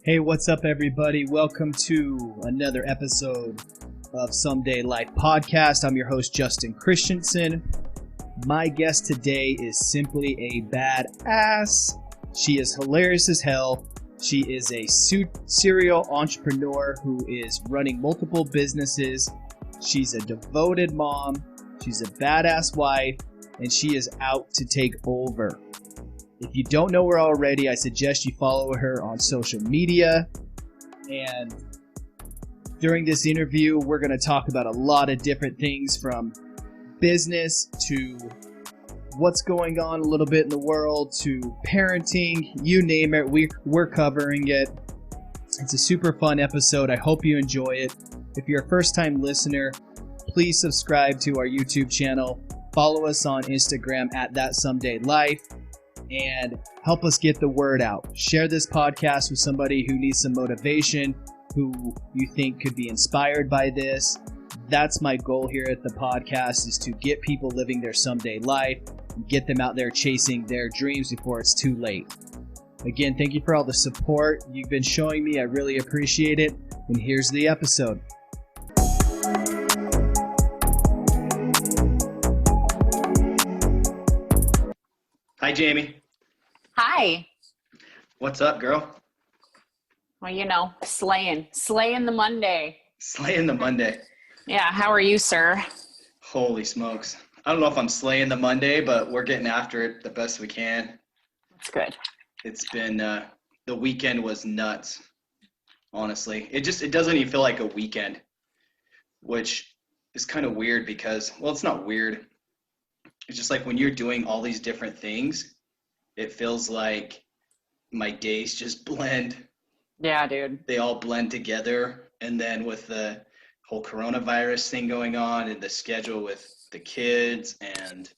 Hey, what's up, everybody? Welcome to another episode of Someday Life Podcast. I'm your host, Justin Christensen. My guest today is simply a badass. She is hilarious as hell. She is a serial entrepreneur who is running multiple businesses. She's a devoted mom. She's a badass wife, and she is out to take over. If you don't know her already, I suggest you follow her on social media. And during this interview, we're going to talk about a lot of different things, from business to what's going on a little bit in the world to parenting, you name it, we're covering it. It's a super fun episode. I hope you enjoy it. If you're a first-time listener, please subscribe to our YouTube channel. Follow us on Instagram at ThatSomedayLife. And help us get the word out. Share this podcast with somebody who needs some motivation, who you think could be inspired by this. That's my goal here at the podcast, is to get people living their someday life and get them out there chasing their dreams before it's too late. Again, thank you for all the support you've been showing me. I really appreciate it. And here's the episode. Hi, Jamie. Hi. What's up, girl? Well, slaying the Monday. Slaying the Monday. Yeah, how are you, sir? Holy smokes. I don't know if I'm slaying the Monday, but we're getting after it the best we can. That's good. It's been, the weekend was nuts, honestly. It doesn't even feel like a weekend, which is kind of weird because, well, it's not weird. It's just like when you're doing all these different things, it feels like my days just blend. Yeah, dude. They all blend together. And then with the whole coronavirus thing going on and the schedule with the kids and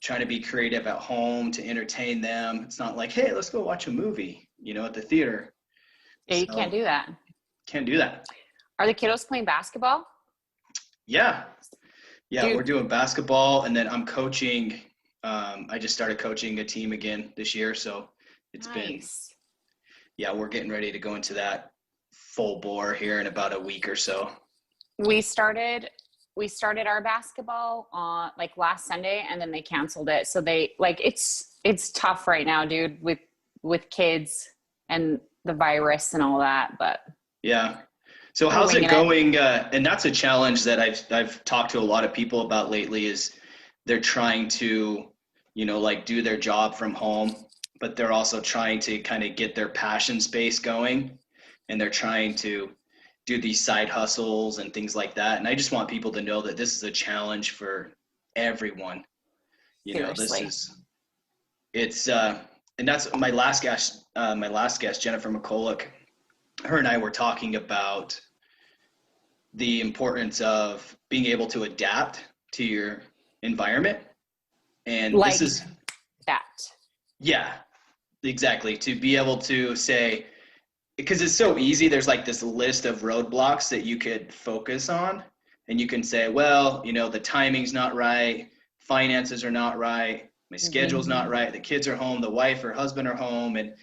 trying to be creative at home to entertain them, it's not like, hey, let's go watch a movie, at the theater. Yeah, you can't do that. Can't do that. Are the kiddos playing basketball? Yeah. Yeah, Dude. We're doing basketball, and then I'm coaching. I just started coaching a team again this year, so it's nice. We're getting ready to go into that full bore here in about a week or so. We started our basketball on last Sunday, and then they canceled it. So it's tough right now, dude, with kids and the virus and all that, but yeah. So how's it going? And that's a challenge that I've talked to a lot of people about lately, is they're trying to, do their job from home, but they're also trying to kind of get their passion space going, and they're trying to do these side hustles and things like that. And I just want people to know that this is a challenge for everyone. Seriously. And that's my last guest, Jennifer McCulloch. Her and I were talking about the importance of being able to adapt to your environment. And this is that. Yeah, exactly. To be able to say, because it's so easy, there's this list of roadblocks that you could focus on, and you can say, well, the timing's not right, finances are not right, my schedule's not right, the kids are home, the wife or husband are home. And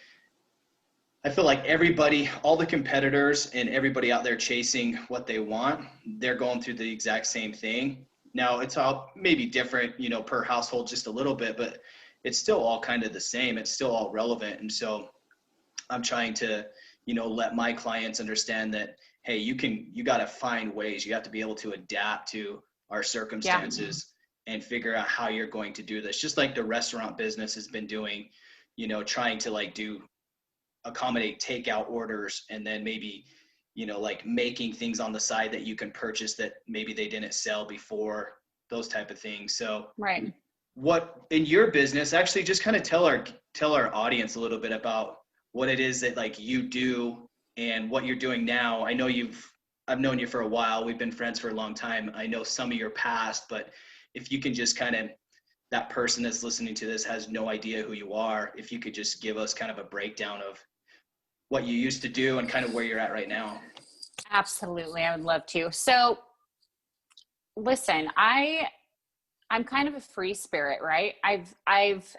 I feel like everybody, all the competitors and everybody out there chasing what they want, they're going through the exact same thing. Now, it's all maybe different, per household just a little bit, but it's still all kind of the same. It's still all relevant. And so I'm trying to, let my clients understand that, hey, you got to find ways. You have to be able to adapt to our circumstances and figure out how you're going to do this. Just like the restaurant business has been doing, trying to accommodate takeout orders, and then maybe, making things on the side that you can purchase that maybe they didn't sell before, those type of things. So right. What in your business, actually just kind of tell our audience a little bit about what it is that you do and what you're doing now. I know I've known you for a while. We've been friends for a long time. I know some of your past, but if you can just that person that's listening to this has no idea who you are, if you could just give us kind of a breakdown of what you used to do and kind of where you're at right now. Absolutely. I would love to. So listen, I'm kind of a free spirit, right? I've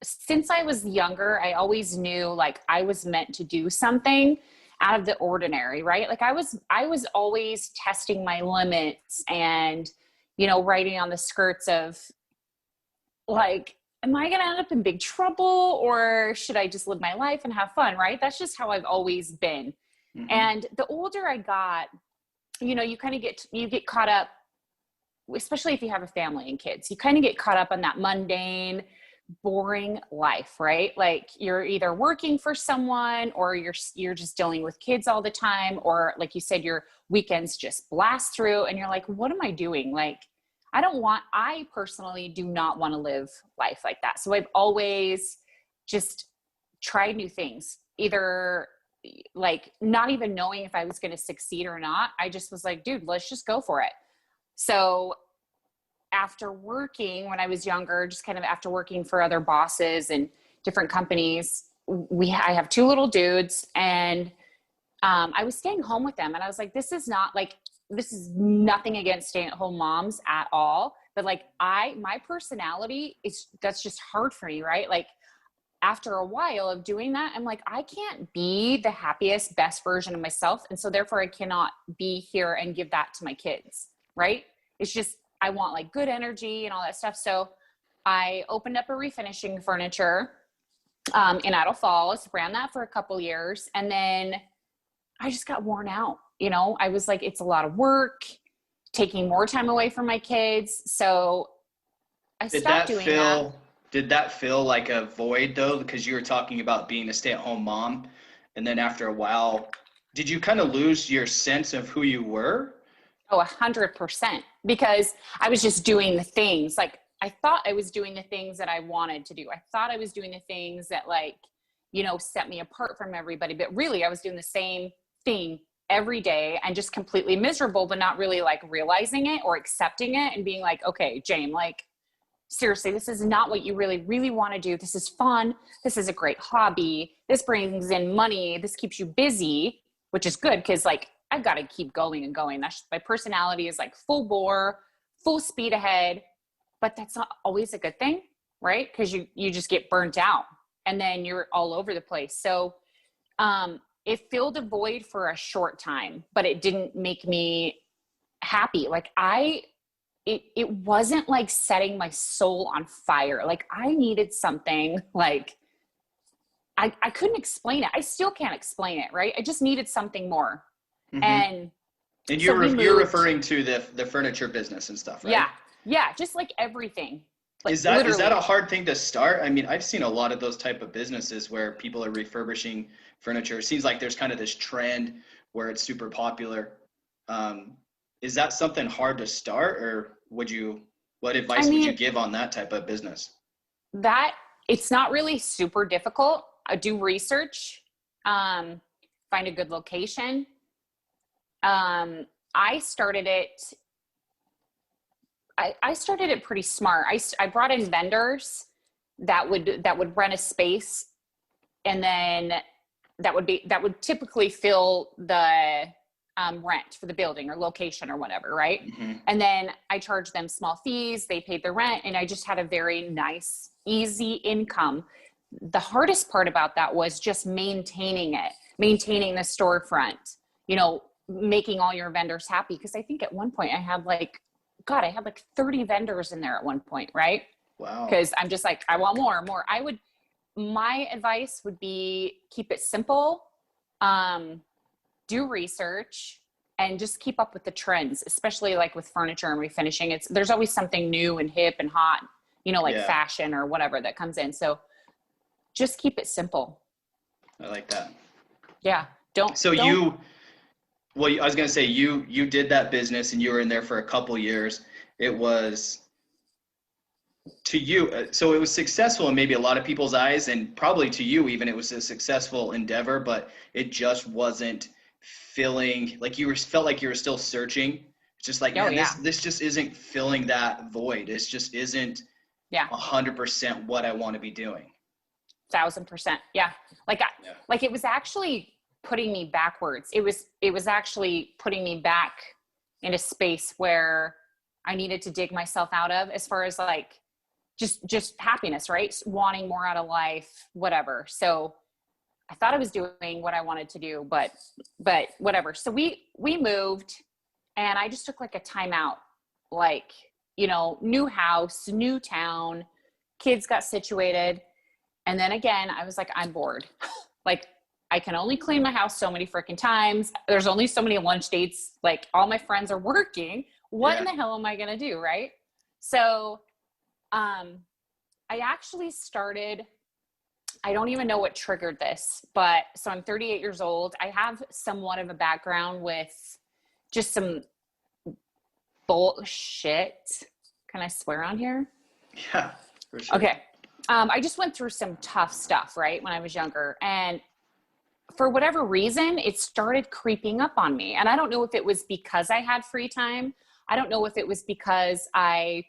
since I was younger, I always knew like I was meant to do something out of the ordinary, right? Like I was always testing my limits and, riding on the skirts of like, am I going to end up in big trouble or should I just live my life and have fun? Right. That's just how I've always been. Mm-hmm. And the older I got, you kind of you get caught up, especially if you have a family and kids, you kind of get caught up on that mundane, boring life, right? Like you're either working for someone or you're just dealing with kids all the time. Or like you said, your weekends just blast through and you're like, what am I doing? Like, I personally do not want to live life like that. So I've always just tried new things, either like not even knowing if I was going to succeed or not. I just was like, dude, let's just go for it. So after working, when I was younger, just kind of after working for other bosses and different companies, I have two little dudes and I was staying home with them. And I was like, this is nothing against staying at home moms at all. But like my personality that's just hard for me, right? Like after a while of doing that, I'm like, I can't be the happiest, best version of myself. And so therefore I cannot be here and give that to my kids. Right. It's just, I want like good energy and all that stuff. So I opened up a refinishing furniture in Idle Falls, ran that for a couple years. And then I just got worn out. I was like, it's a lot of work, taking more time away from my kids. So I stopped doing that. Did that feel like a void though? Because you were talking about being a stay-at-home mom. And then after a while, did you kind of lose your sense of who you were? Oh, 100%. Because I was just doing the things. Like I thought I was doing the things that I wanted to do. I thought I was doing the things that like, set me apart from everybody. But really I was doing the same thing every day and just completely miserable, but not really like realizing it or accepting it and being like, okay, Jane, like seriously, this is not what you really, really want to do. This is fun. This is a great hobby. This brings in money. This keeps you busy, which is good. Cause like, I've got to keep going and going. My personality is like full bore, full speed ahead, but that's not always a good thing, right? Cause you just get burnt out and then you're all over the place. So, it filled a void for a short time, but it didn't make me happy. Like it wasn't like setting my soul on fire. Like I needed something like, I couldn't explain it. I still can't explain it. Right. I just needed something more. Mm-hmm. And you're referring to the furniture business and stuff, right? Yeah. Yeah. Just like everything. Like is that a hard thing to start? I mean, I've seen a lot of those type of businesses where people are refurbishing furniture. It seems like there's kind of this trend where it's super popular. Is that something hard to start, or what advice would you give on that type of business? That it's not really super difficult. I do research, find a good location. I started it pretty smart. I brought in vendors that would rent a space, and then that would typically fill the rent for the building or location or whatever, right? Mm-hmm. And then I charged them small fees. They paid the rent, and I just had a very nice, easy income. The hardest part about that was just maintaining the storefront, making all your vendors happy. Because I think at one point I had like 30 vendors in there at one point, right? Wow. Because I'm just like, I want more. My advice would be keep it simple, do research, and just keep up with the trends, especially like with furniture and refinishing. There's always something new and hip and hot, fashion or whatever that comes in. So just keep it simple. I like that. Yeah. I was going to say, you did that business and you were in there for a couple years. It was to you. So it was successful in maybe a lot of people's eyes, and probably to you, even it was a successful endeavor, but it just wasn't filling, like felt like you were still searching. It's just like, this just isn't filling that void. It just isn't 100% what I want to be doing. 1,000%. Yeah. Like it was actually putting me backwards. It was actually putting me back in a space where I needed to dig myself out of, as far as like just happiness, right? Wanting more out of life, whatever. So I thought I was doing what I wanted to do, but whatever. So we moved, and I just took like a timeout, like, you know, new house, new town, kids got situated. And then again, I was like, I'm bored. Like, I can only clean my house so many freaking times. There's only so many lunch dates. Like, all my friends are working. What in the hell am I going to do? Right. So, I actually started, I don't even know what triggered this, but so I'm 38 years old. I have somewhat of a background with just some bullshit. Can I swear on here? Yeah, for sure. Okay. I just went through some tough stuff, right, when I was younger. And for whatever reason, it started creeping up on me. And I don't know if it was because I had free time. I don't know if it was because I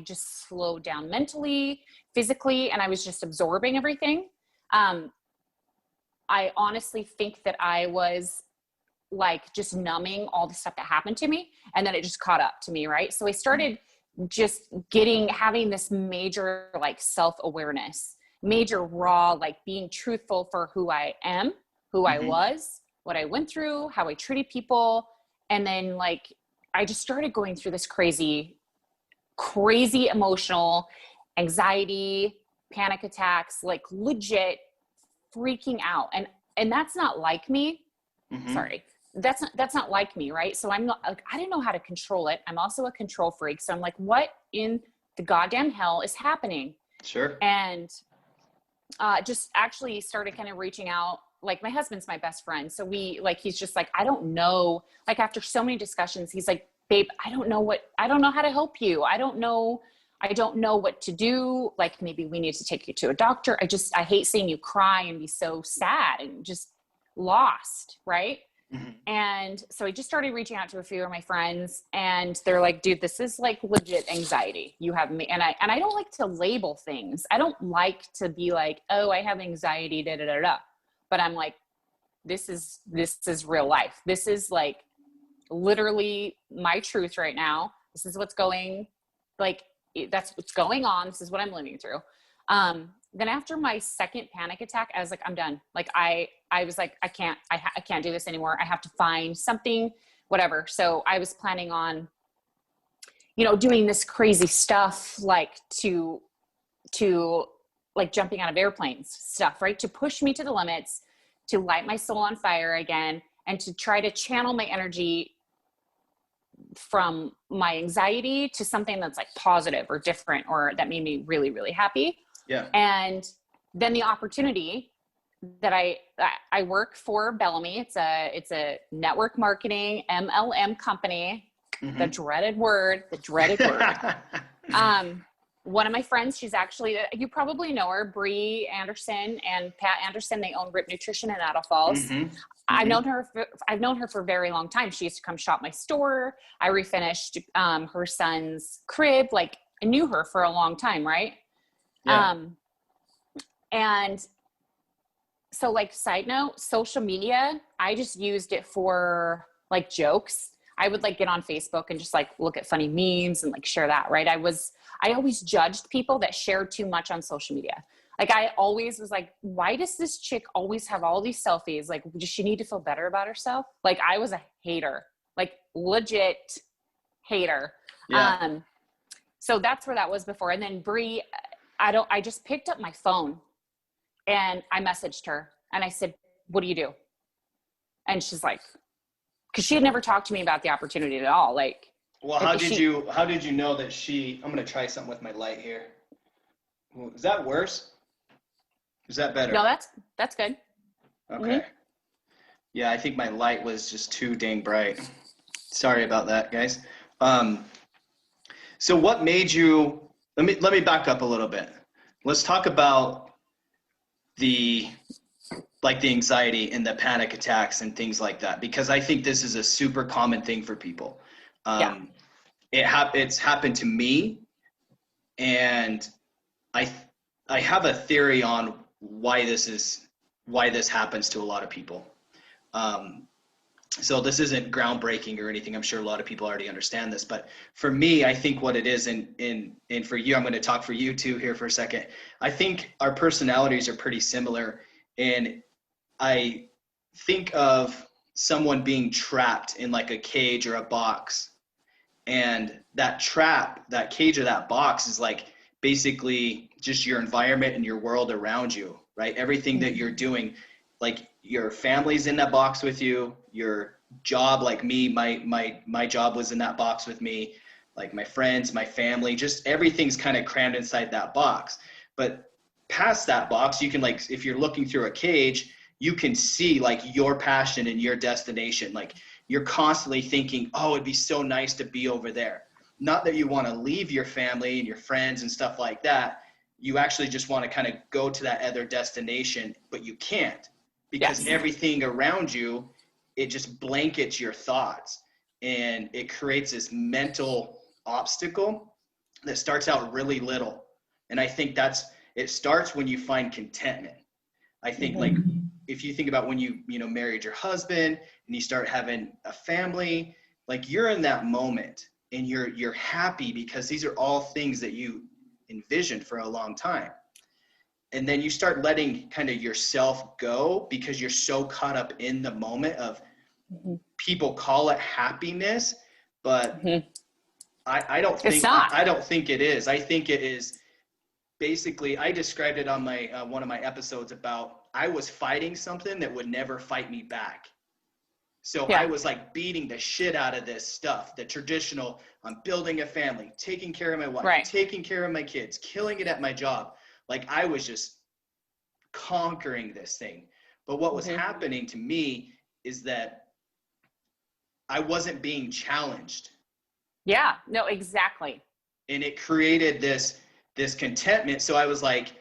just slowed down mentally, physically, and I was just absorbing everything. I honestly think that I was like just numbing all the stuff that happened to me, and then it just caught up to me, right? So I started just having this major like self-awareness, major raw, like being truthful for who I am, who I was, what I went through, how I treated people. And then like, I just started going through this crazy emotional anxiety, panic attacks, like legit freaking out. And that's not like me. Sorry. That's not like me. Right. So I'm not like, I didn't know how to control it. I'm also a control freak. So I'm like, what in the goddamn hell is happening? Sure. And, just actually started kind of reaching out. Like, my husband's my best friend. So he's just like, I don't know. Like, after so many discussions, he's like, babe, I don't know how to help you. I don't know what to do. Like, maybe we need to take you to a doctor. I hate seeing you cry and be so sad and just lost. Right. And so I just started reaching out to a few of my friends, and they're like, dude, this is like legit anxiety. You have me. And I don't like to label things. I don't like to be like, oh, I have anxiety, da, da, da, da. But I'm like, this is real life. This is like literally my truth right now. This is what's going, like, that's what's going on. This is what I'm living through. Then after my second panic attack, I was like, I'm done. Like, I was like, I can't do this anymore. I have to find something, whatever. So I was planning on, you know, doing this crazy stuff, like to like jumping out of airplanes stuff, right? To push me to the limits, to light my soul on fire again, and to try to channel my energy from my anxiety to something that's like positive or different, or that made me really, really happy. Yeah. And then the opportunity that I work for Bellamy. It's a network marketing MLM company. The dreaded word. One of my friends, she's actually, you probably know her, Bree Anderson and Pat Anderson. They own Rip Nutrition in Idle Falls. I've known her for a very long time. She used to come shop my store. I refinished her son's crib. Like, I knew her for a long time, right? Yeah. And so, like, side note, social media, I just used it for like jokes. I would like get on Facebook and just like look at funny memes and like share that, right? I always judged people that shared too much on social media. Like, I always was like, why does this chick always have all these selfies? Like, does she need to feel better about herself? Like, I was a hater, like legit hater. Yeah. So that's where that was before. And then Bree, I just picked up my phone and I messaged her and I said, what do you do? And she's like, cause she had never talked to me about the opportunity at all. Like, well, how did you know that I'm going to try something with my light here. Is that worse? Is that better? No, that's good. Okay. Yeah, I think my light was just too dang bright. Sorry about that, guys. So what made you, let me back up a little bit. Let's talk about the anxiety and the panic attacks and things like that, because I think this is a super common thing for people. It's happened to me, and I have a theory on why this happens to a lot of people. so this isn't groundbreaking or anything. I'm sure a lot of people already understand this, but for me, I think what it is, and for you, I'm going to talk for you too here for a second. I think our personalities are pretty similar, and I think of someone being trapped in like a cage or a box, and that trap, that cage or that box is like basically just your environment and your world around you, right? Everything that you're doing, like your family's in that box with you, your job, like me, my job was in that box with me, like my friends, my family, just everything's kind of crammed inside that box. But past that box, you can, like, if you're looking through a cage, you can see like your passion and your destination. Like you're constantly thinking, oh, it'd be so nice to be over there. Not that you want to leave your family and your friends and stuff like that. You actually just want to kind of go to that other destination, but you can't, because everything around you, it just blankets your thoughts, and it creates this mental obstacle that starts out really little. And I think it starts when you find contentment. I think like if you think about when you married your husband and you start having a family, like you're in that moment and you're happy because these are all things that you envisioned for a long time. And then you start letting kind of yourself go because you're so caught up in the moment of, people call it happiness, but I don't think I don't think it is. I think it is basically, I described it on my one of my episodes about I was fighting something that would never fight me back. So I was like beating the shit out of this stuff, the traditional, I'm building a family, taking care of my wife, taking care of my kids, killing it at my job. Like I was just conquering this thing. But what was happening to me is that I wasn't being challenged. Yeah, no, exactly. And it created this contentment. So I was like,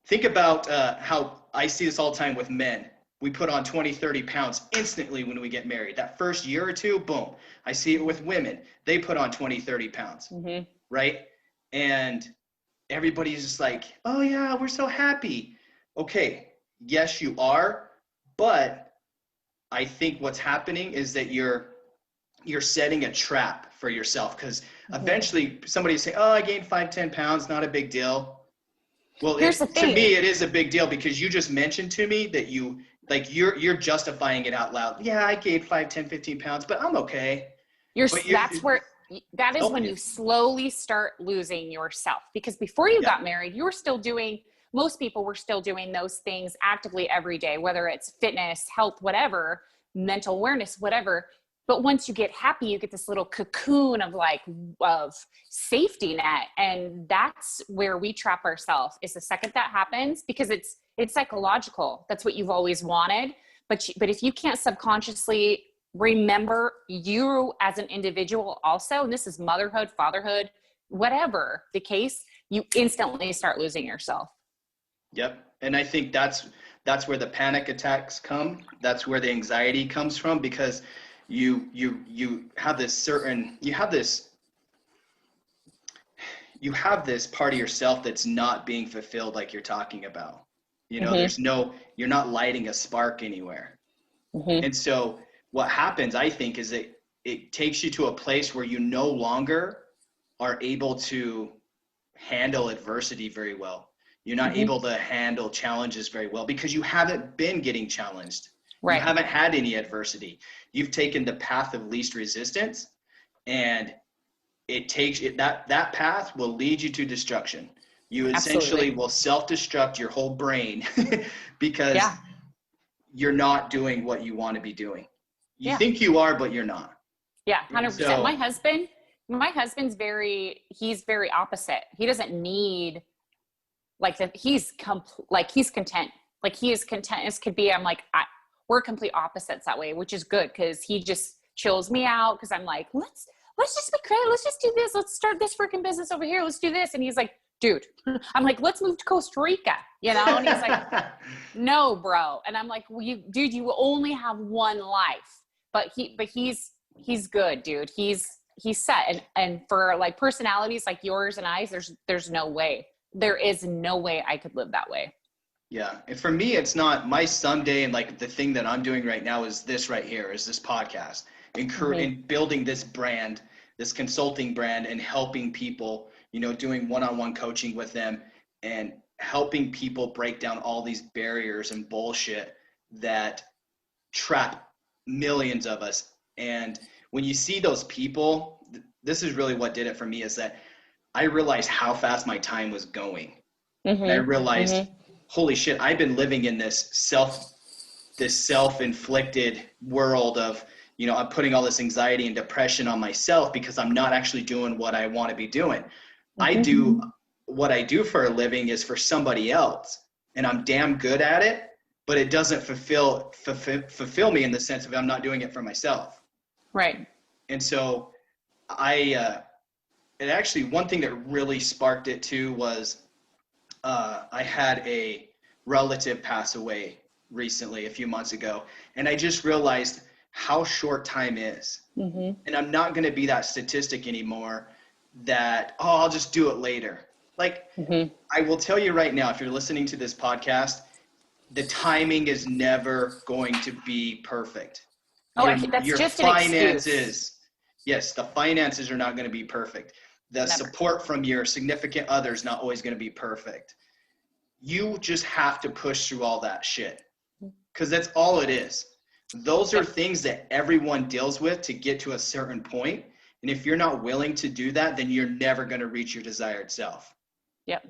think about how I see this all the time with men. We put on 20, 30 pounds instantly when we get married. That first year or two, boom. I see it with women. They put on 20, 30 pounds, right? And everybody's just like, oh yeah, we're so happy. Okay, yes, you are. But I think what's happening is that you're setting a trap for yourself, because eventually somebody's saying, oh, I gained 5, 10 pounds, not a big deal. Well, here's the thing. To me, it is a big deal, because you just mentioned to me that you're justifying it out loud. Yeah, I gained 5, 10, 15 pounds, but I'm okay. That is when you slowly start losing yourself, because before you got married, you were still doing, most people were still doing those things actively every day, whether it's fitness, health, whatever, mental awareness, whatever. But once you get happy, you get this little cocoon of safety net. And that's where we trap ourselves, is the second that happens, because it's psychological. That's what you've always wanted. But if you can't subconsciously remember you as an individual also, and this is motherhood, fatherhood, whatever the case, you instantly start losing yourself. Yep. And I think that's where the panic attacks come. That's where the anxiety comes from, because you have this part of yourself that's not being fulfilled, like you're talking about. You're not lighting a spark anywhere. And so what happens, I think, is that it takes you to a place where you no longer are able to handle adversity very well. You're not able to handle challenges very well, because you haven't been getting challenged. Right. You haven't had any adversity. You've taken the path of least resistance, and that path will lead you to destruction. You essentially will self-destruct your whole brain because you're not doing what you want to be doing. You think you are, but you're not. Yeah, 100%. So, my husband's he's very opposite. He doesn't need like that. He's content. Like he is content as could be. I'm like, we're complete opposites that way, which is good, because he just chills me out, because I'm like, let's just be creative. Let's just do this. Let's start this freaking business over here. Let's do this. And he's like, dude, I'm like, let's move to Costa Rica, And he's like, no, bro. And I'm like, well, you only have one life. But he's good, dude. He's set. And for like personalities like yours and I, there's no way. There is no way I could live that way. Yeah. And for me, it's not my someday, and like the thing that I'm doing right now is this right here, is this podcast, and building this brand, this consulting brand, and helping people, doing one-on-one coaching with them and helping people break down all these barriers and bullshit that trap millions of us. And when you see those people, this is really what did it for me, is that I realized how fast my time was going. And I realized, holy shit, I've been living in this self-inflicted world of, I'm putting all this anxiety and depression on myself because I'm not actually doing what I want to be doing. What I do for a living is for somebody else, and I'm damn good at it, but it doesn't fulfill me in the sense of I'm not doing it for myself. Right. And so it actually, one thing that really sparked it too was I had a relative pass away recently, a few months ago, and I just realized how short time is. And I'm not going to be that statistic anymore that, I'll just do it later. Like, I will tell you right now, if you're listening to this podcast, the timing is never going to be perfect. That's your just finances, an excuse. Yes, the finances are not going to be perfect. The support from your significant other is not always going to be perfect. You just have to push through all that shit, because that's all it is. Those are things that everyone deals with to get to a certain point. And if you're not willing to do that, then you're never going to reach your desired self. Yep.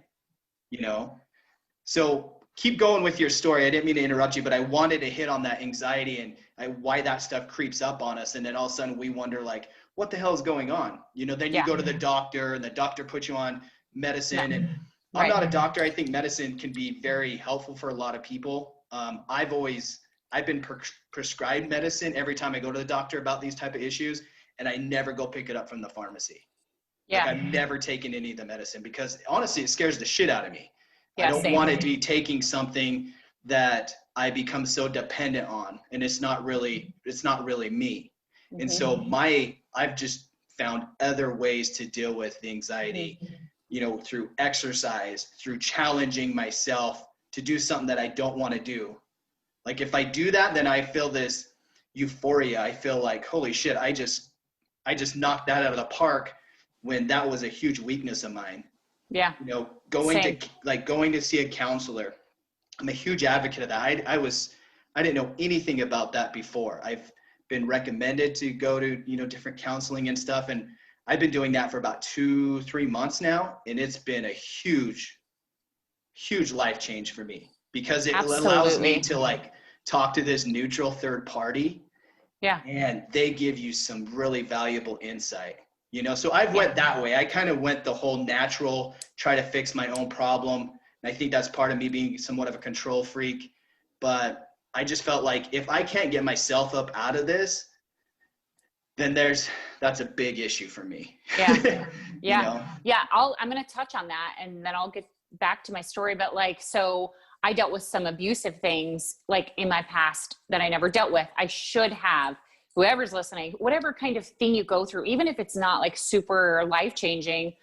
So keep going with your story. I didn't mean to interrupt you, but I wanted to hit on that anxiety and why that stuff creeps up on us. And then all of a sudden we wonder, like, what the hell is going on? Then you go to the doctor, and the doctor puts you on medicine. And I'm not a doctor. I think medicine can be very helpful for a lot of people. I've been prescribed medicine every time I go to the doctor about these type of issues, and I never go pick it up from the pharmacy. Yeah. Like, I've never taken any of the medicine because honestly, it scares the shit out of me. Yeah, I don't want to be taking something that I become so dependent on, and it's not really me. And so I've just found other ways to deal with the anxiety, through exercise, through challenging myself to do something that I don't want to do. Like, if I do that, then I feel this euphoria. I feel like, holy shit, I just knocked that out of the park, when that was a huge weakness of mine. Yeah. Going to see a counselor. I'm a huge advocate of that. I didn't know anything about that before. I've been recommended to go to, different counseling and stuff. And I've been doing that for about 2-3 months now. And it's been a huge, huge life change for me, because it allows me to talk to this neutral third party. Yeah. And they give you some really valuable insight. So I've went that way. I kind of went the whole natural, try to fix my own problem. And I think that's part of me being somewhat of a control freak. But I just felt like if I can't get myself up out of this, then that's a big issue for me. Yeah. Yeah. Yeah. I'm going to touch on that, and then I'll get back to my story. But so I dealt with some abusive things in my past that I never dealt with. I should have. Whoever's listening, whatever kind of thing you go through, even if it's not super life-changing,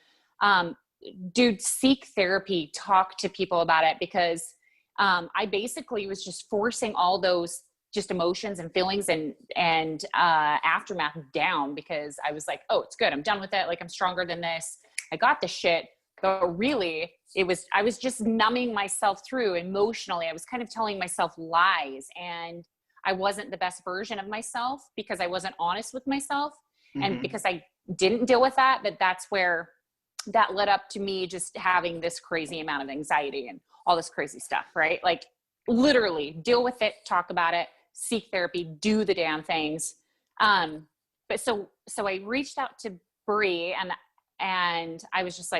dude, seek therapy, talk to people about it, because I basically was just forcing all those just emotions and feelings and aftermath down, because I was like, oh, it's good. I'm done with it. I'm stronger than this. I got the shit. But really, I was just numbing myself through emotionally. I was kind of telling myself lies, and I wasn't the best version of myself because I wasn't honest with myself. And because I didn't deal with that, that's where that led up to me just having this crazy amount of anxiety and all this crazy stuff, right? Literally deal with it, talk about it, seek therapy, do the damn things. But so I reached out to Bree, and I was just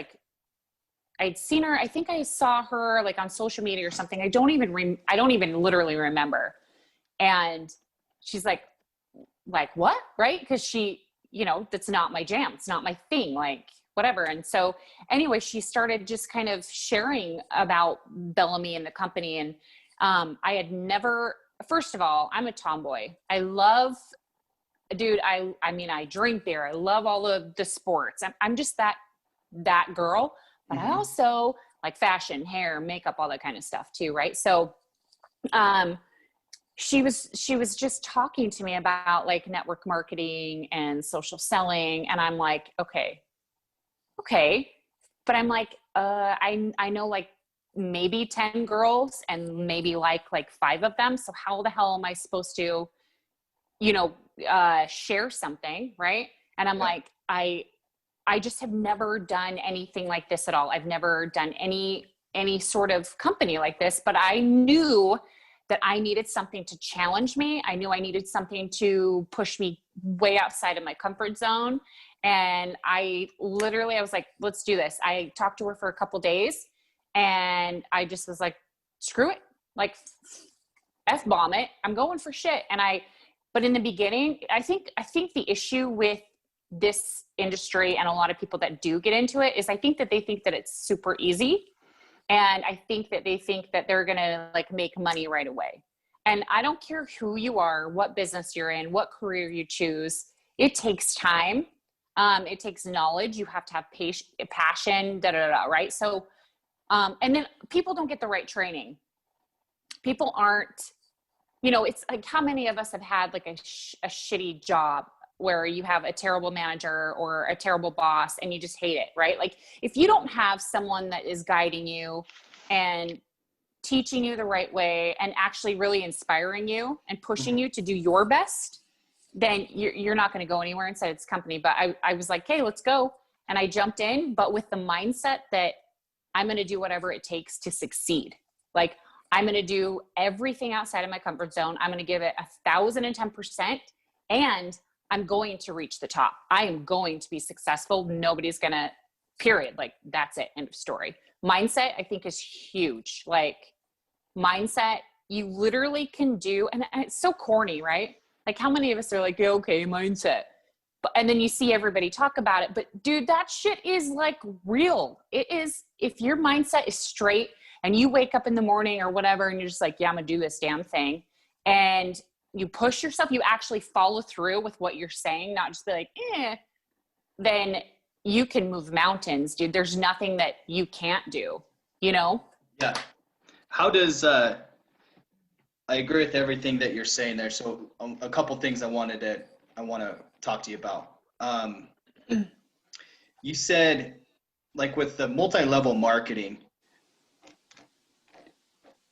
I'd seen her. I think I saw her on social media or something. I don't even literally remember. And she's like, what? Right? Because she, that's not my jam. It's not my thing, whatever. And so anyway, she started just kind of sharing about Bellamy and the company. And I had never, first of all, I'm a tomboy. I love, dude, I drink beer. I love all of the sports. I'm just that girl. But I also like fashion, hair, makeup, all that kind of stuff too. Right. So, she was just talking to me about like network marketing and social selling. And I'm like, okay. But I'm like, I know like maybe 10 girls and maybe like 5 of them. So how the hell am I supposed to, share something. Right. And I'm like, I just have never done anything like this at all. I've never done any sort of company like this, but I knew that I needed something to challenge me. I knew I needed something to push me way outside of my comfort zone. And I was like, let's do this. I talked to her for a couple days and I just was like, screw it. Like F-bomb it. I'm going for shit. But in the beginning, I think the issue with this industry and a lot of people that do get into it is I think that they think that it's super easy. And I think that they think that they're going to like make money right away. And I don't care who you are, what business you're in, what career you choose. It takes time. It takes knowledge. You have to have passion, right? So, and then people don't get the right training. People aren't, it's like how many of us have had like a shitty job where you have a terrible manager or a terrible boss and you just hate it, right? Like if you don't have someone that is guiding you and teaching you the right way and actually really inspiring you and pushing you to do your best, then you're not going to go anywhere inside this company. But I was like, hey, let's go. And I jumped in, but with the mindset that I'm going to do whatever it takes to succeed. Like I'm going to do everything outside of my comfort zone. I'm going to give it 1,010%. And I'm going to reach the top. I am going to be successful. Nobody's going to, period. Like that's it. End of story. Mindset, I think is huge. Like mindset, you literally can do, and it's so corny, right? Like how many of us are like, yeah, okay, mindset. And then you see everybody talk about it, but dude, that shit is like real. It is, if your mindset is straight and you wake up in the morning or whatever, and you're just like, yeah, I'm gonna do this damn thing. And you push yourself, you actually follow through with what you're saying, not just be like, then you can move mountains, dude. There's nothing that you can't do, Yeah. How does, I agree with everything that you're saying there. So a couple things I want to talk to you about. You said like with the multi-level marketing,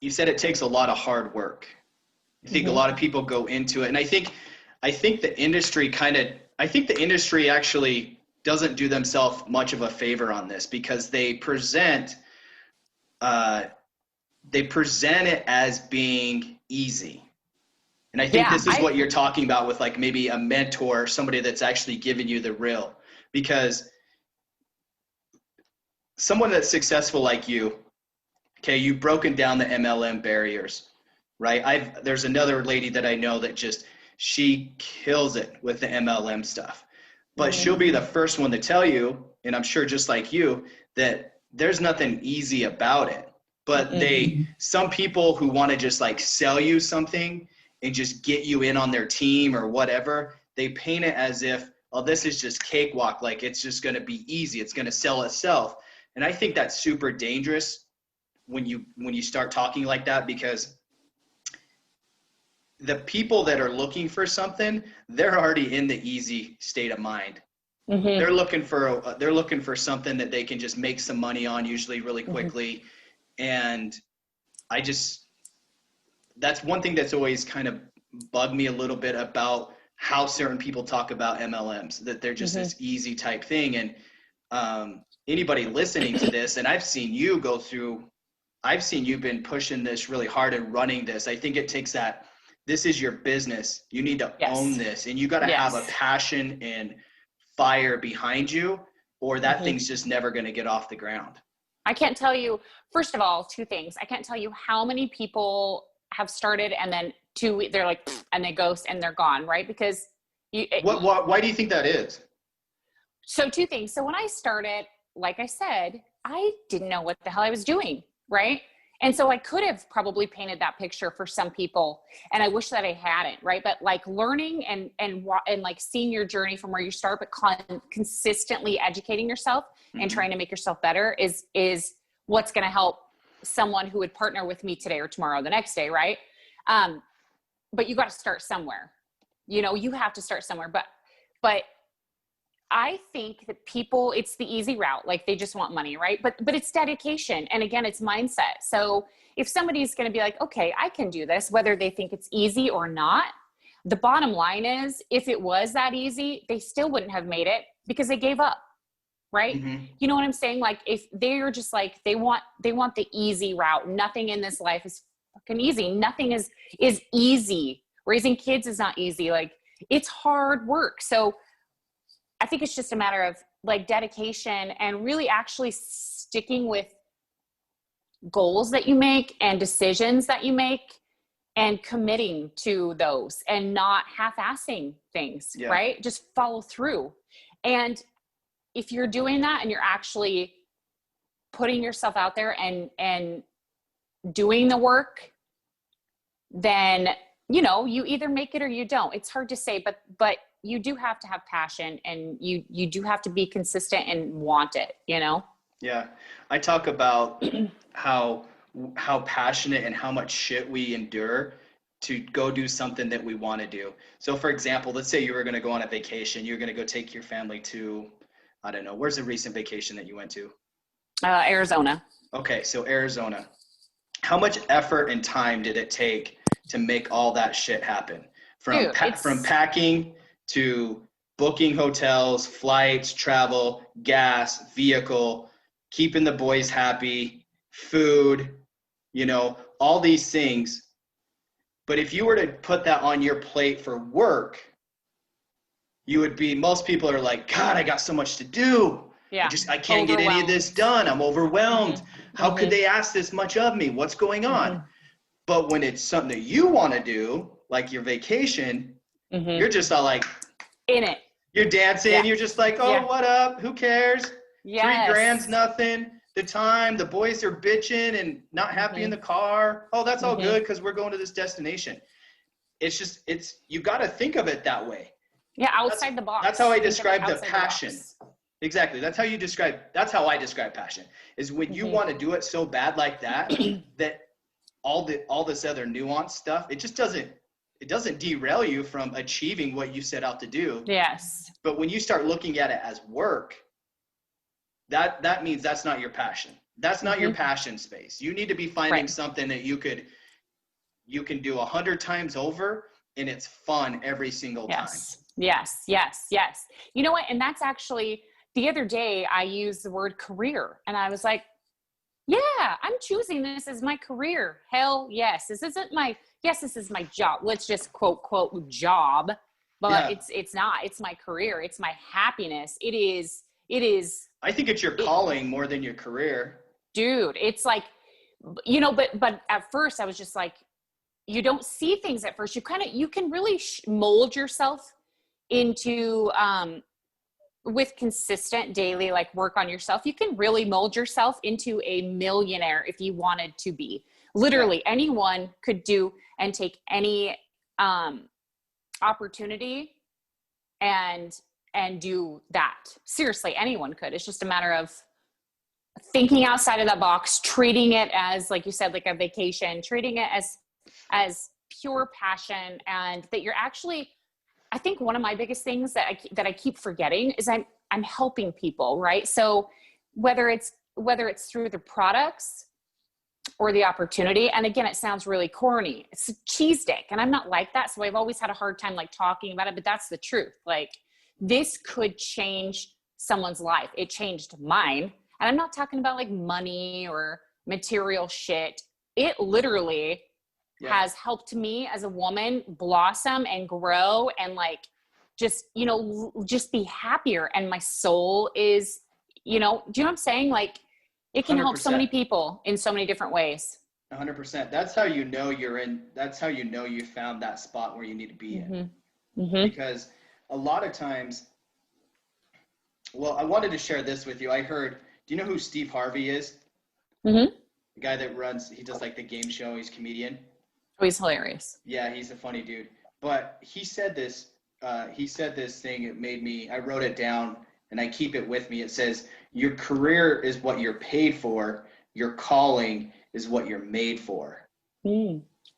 you said it takes a lot of hard work. I think a lot of people go into it. And I think the industry actually doesn't do themselves much of a favor on this because they present it as being easy. And I think this is what you're talking about with like maybe a mentor, somebody that's actually giving you the real, because someone that's successful like you, okay, you've broken down the MLM barriers. Right. There's another lady that I know that she kills it with the MLM stuff, but she'll be the first one to tell you, and I'm sure just like you, that there's nothing easy about it. But some people who want to just like sell you something and just get you in on their team or whatever, they paint it as if, oh, this is just cakewalk. Like it's just going to be easy. It's going to sell itself. And I think that's super dangerous when you start talking like that, because the people that are looking for something, they're already in the easy state of mind. They're looking for something that they can just make some money on, usually really quickly. And that's one thing that's always kind of bugged me a little bit about how certain people talk about MLMs, that they're just this easy type thing. And anybody listening to this, and I've seen you been pushing this really hard and running this. I think it takes that. This is your business. You need to own this, and you got to have a passion and fire behind you, or that thing's just never going to get off the ground. I can't tell you, first of all, 2 things. I can't tell you how many people have started and then they're like, and they ghost and they're gone, right? Because why do you think that is? So 2 things. So when I started, like I said, I didn't know what the hell I was doing, right? And so I could have probably painted that picture for some people, and I wish that I hadn't, right? But like learning and like seeing your journey from where you start, but consistently educating yourself and trying to make yourself better is what's going to help someone who would partner with me today or tomorrow or the next day. Right. But you got to start somewhere, you know, you have to start somewhere, but I think that people, it's the easy route. Like they just want money, right? But it's dedication. And again, it's mindset. So if somebody's going to be like, okay, I can do this, whether they think it's easy or not, the bottom line is if it was that easy, they still wouldn't have made it because they gave up. Right. Mm-hmm. You know what I'm saying? Like if they're just like, they want the easy route. Nothing in this life is fucking easy. Nothing is easy. Raising kids is not easy. Like it's hard work. So I think it's just a matter of like dedication and really actually sticking with goals that you make and decisions that you make and committing to those and not half-assing things, right? Just follow through. And if you're doing that and you're actually putting yourself out there and doing the work, then, you know, you either make it or you don't. It's hard to say, but you do have to have passion and you do have to be consistent and want it, you know? Yeah. I talk about how passionate and how much shit we endure to go do something that we want to do. So for example, let's say you were going to go on a vacation. You're going to go take your family to, I don't know, where's the recent vacation that you went to? Arizona. Okay. So Arizona, how much effort and time did it take to make all that shit happen? From packing to booking hotels, flights, travel, gas, vehicle, keeping the boys happy, food, you know, all these things. But if you were to put that on your plate for work, you would be, most people are like, God, I got so much to do. Yeah. I can't get any of this done. I'm overwhelmed. Mm-hmm. How could they ask this much of me? What's going on? Mm-hmm. But when it's something that you want to do, like your vacation, you're just all like, in it. You're dancing. You're just like, oh, what up? Who cares? Yes. $3,000's nothing. The time, the boys are bitching and not happy in the car. Oh, that's all good because we're going to this destination. It's just, you got to think of it that way. Yeah, outside the box. That's how I describe the passion. Exactly. That's how I describe passion, is when you want to do it so bad like that, that all this other nuanced stuff, it just doesn't derail you from achieving what you set out to do. Yes. But when you start looking at it as work, that means that's not your passion. That's not your passion space. You need to be finding something that you can do 100 times over and it's fun every single time. Yes. You know what? And that's actually, the other day I used the word career and I was like, yeah, I'm choosing this as my career. Hell yes. This is my job. Let's just quote job, but it's not, it's my career. It's my happiness. It is. I think it's your calling more than your career. Dude, it's like, you know, but at first I was just like, you don't see things at first. You can really mold yourself into, with consistent daily, like work on yourself, you can really mold yourself into a millionaire if you wanted to be. Literally anyone could do and take any opportunity and do that. Seriously, anyone could. It's just a matter of thinking outside of that box, treating it as, like you said, like a vacation, treating it as pure passion, and that you're actually, I think one of my biggest things that I keep forgetting is I'm helping people, right? So whether it's through the products or the opportunity, and again, it sounds really corny. It's a cheese stick, and I'm not like that, so I've always had a hard time like talking about it, but that's the truth. Like, this could change someone's life. It changed mine, and I'm not talking about like money or material shit. It literally has helped me as a woman blossom and grow and like just, you know, just be happier. And my soul is, you know, do you know what I'm saying? Like, it can 100%. Help so many people in so many different ways. 100%. That's how you know that's how you know you found that spot where you need to be in. Because a lot of times, well, I wanted to share this with you. I heard, do you know who Steve Harvey is? The guy that he does like the game show, he's a comedian. Oh, he's hilarious. Yeah, he's a funny dude. But he said this thing, it made me, I wrote it down and I keep it with me. It says, your career is what you're paid for, your calling is what you're made for.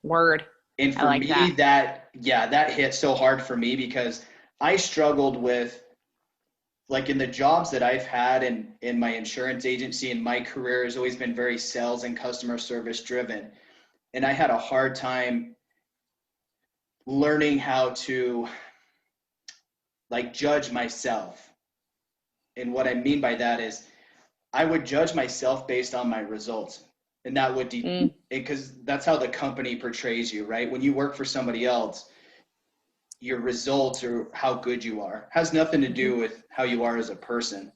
Word. And for I like me, that hit so hard for me because I struggled with, like, in the jobs that I've had in my insurance agency, and my career has always been very sales and customer service driven. And I had a hard time learning how to, like, judge myself. And what I mean by that is I would judge myself based on my results. And that would, because that's how the company portrays you, right? When you work for somebody else, your results or how good you are has nothing to do with how you are as a person.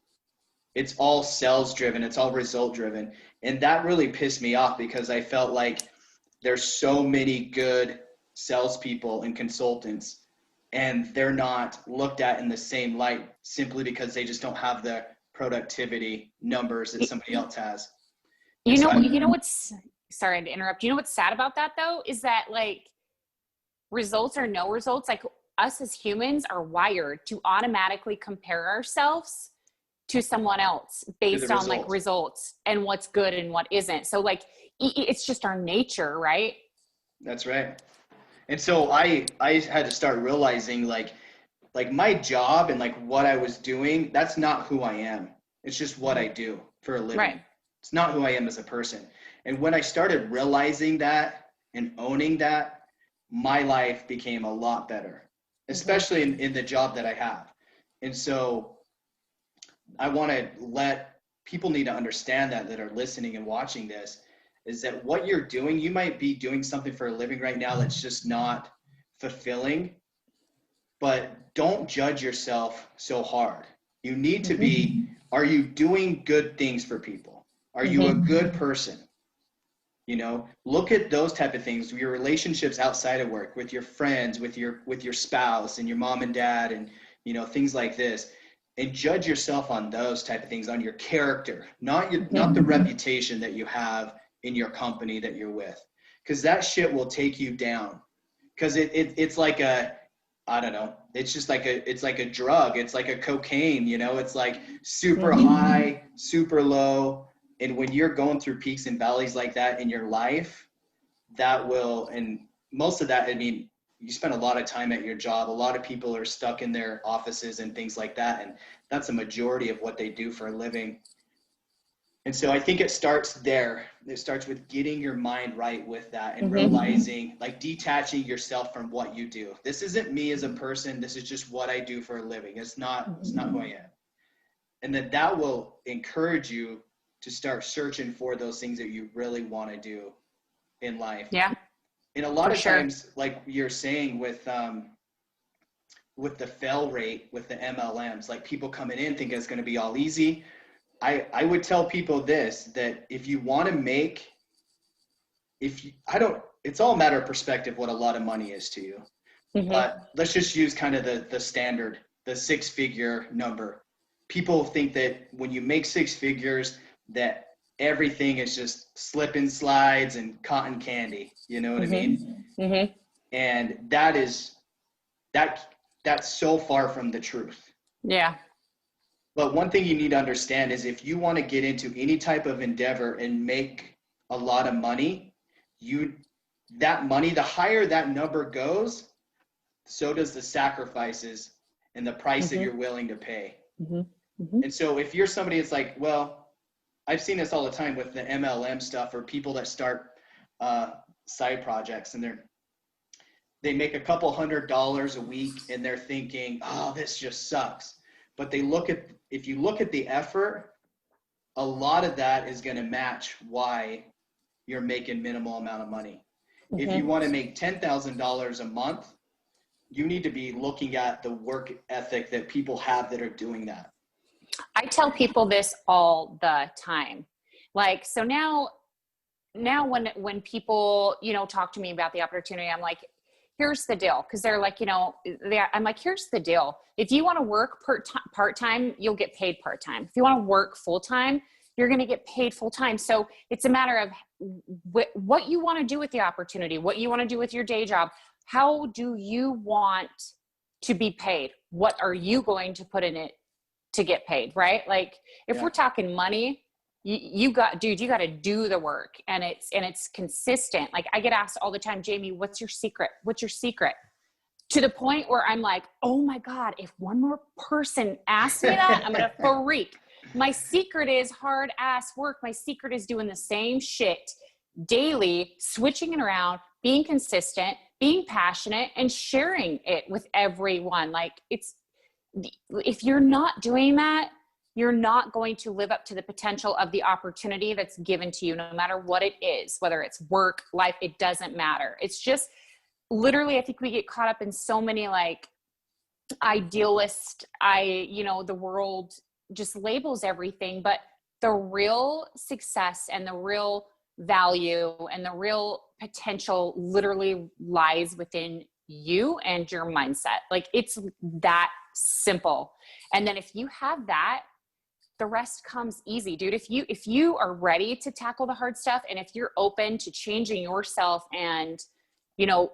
It's all sales driven. It's all result driven. And that really pissed me off because I felt like there's so many good salespeople and consultants, and they're not looked at in the same light simply because they just don't have the productivity numbers that somebody else has. You know what's, sorry to interrupt. You know what's sad about that though, is that, like, results or no results, like, us as humans are wired to automatically compare ourselves to someone else based on like results and what's good and what isn't. So, like, it's just our nature, right? That's right. And so I had to start realizing like my job and like what I was doing, that's not who I am. It's just what I do for a living. Right. It's not who I am as a person. And when I started realizing that and owning that, my life became a lot better, especially in the job that I have. And so I want to let people need to understand that are listening and watching this, is that what you're doing, you might be doing something for a living right now that's just not fulfilling, but don't judge yourself so hard. You need to be, are you doing good things for people? Are you a good person? You know, look at those type of things, your relationships outside of work, with your friends, with your spouse and your mom and dad, and, you know, things like this, and judge yourself on those type of things, on your character, not the reputation that you have in your company that you're with, because that shit will take you down. Because it's like I don't know, it's just like it's like a drug. It's like a cocaine, you know, it's like super high, super low. And when you're going through peaks and valleys like that in your life, that will, and most of that, I mean, you spend a lot of time at your job. A lot of people are stuck in their offices and things like that. And that's a majority of what they do for a living. And so I think it starts there. It starts with getting your mind right with that and realizing, like, detaching yourself from what you do. This isn't me as a person. This is just what I do for a living. It's not who I am. And then that will encourage you to start searching for those things that you really want to do in life. Yeah. And a lot of times, like you're saying with the fail rate with the MLMs, like people coming in thinking it's going to be all easy. I would tell people this, that if you want to make, it's all a matter of perspective what a lot of money is to you. But let's just use kind of the standard, the 6-figure number. People think that when you make 6 figures, that everything is just slip and slides and cotton candy. You know what I mean? And that's so far from the truth. Yeah. But one thing you need to understand is if you want to get into any type of endeavor and make a lot of money, that money, the higher that number goes, so does the sacrifices and the price that you're willing to pay. And so if you're somebody that's like, well, I've seen this all the time with the MLM stuff, or people that start side projects, and they make a couple $100 a week and they're thinking, oh, this just sucks. But if you look at the effort, a lot of that is going to match why you're making minimal amount of money. If you want to make $10,000 a month, you need to be looking at the work ethic that people have that are doing that. I tell people this all the time. Like, so now when people, you know, talk to me about the opportunity, I'm like, here's the deal. Cause they're like, you know, I'm like, here's the deal. If you want to work part-time, you'll get paid part-time. If you want to work full-time, you're going to get paid full-time. So it's a matter of what you want to do with the opportunity, what you want to do with your day job. How do you want to be paid? What are you going to put in it to get paid, right? Like if we're talking money, you got to do the work, and it's consistent. Like I get asked all the time, Jamie, what's your secret? What's your secret? To the point where I'm like, oh my God, if one more person asks me that, I'm going to freak. My secret is hard ass work. My secret is doing the same shit daily, switching it around, being consistent, being passionate, and sharing it with everyone. Like if you're not doing that, you're not going to live up to the potential of the opportunity that's given to you, no matter what it is, whether it's work, life, it doesn't matter. It's just literally, I think we get caught up in so many like idealist, the world just labels everything, but the real success and the real value and the real potential literally lies within you and your mindset. Like it's that simple. And then if you have that, the rest comes easy, dude. If you are ready to tackle the hard stuff, and if you're open to changing yourself and,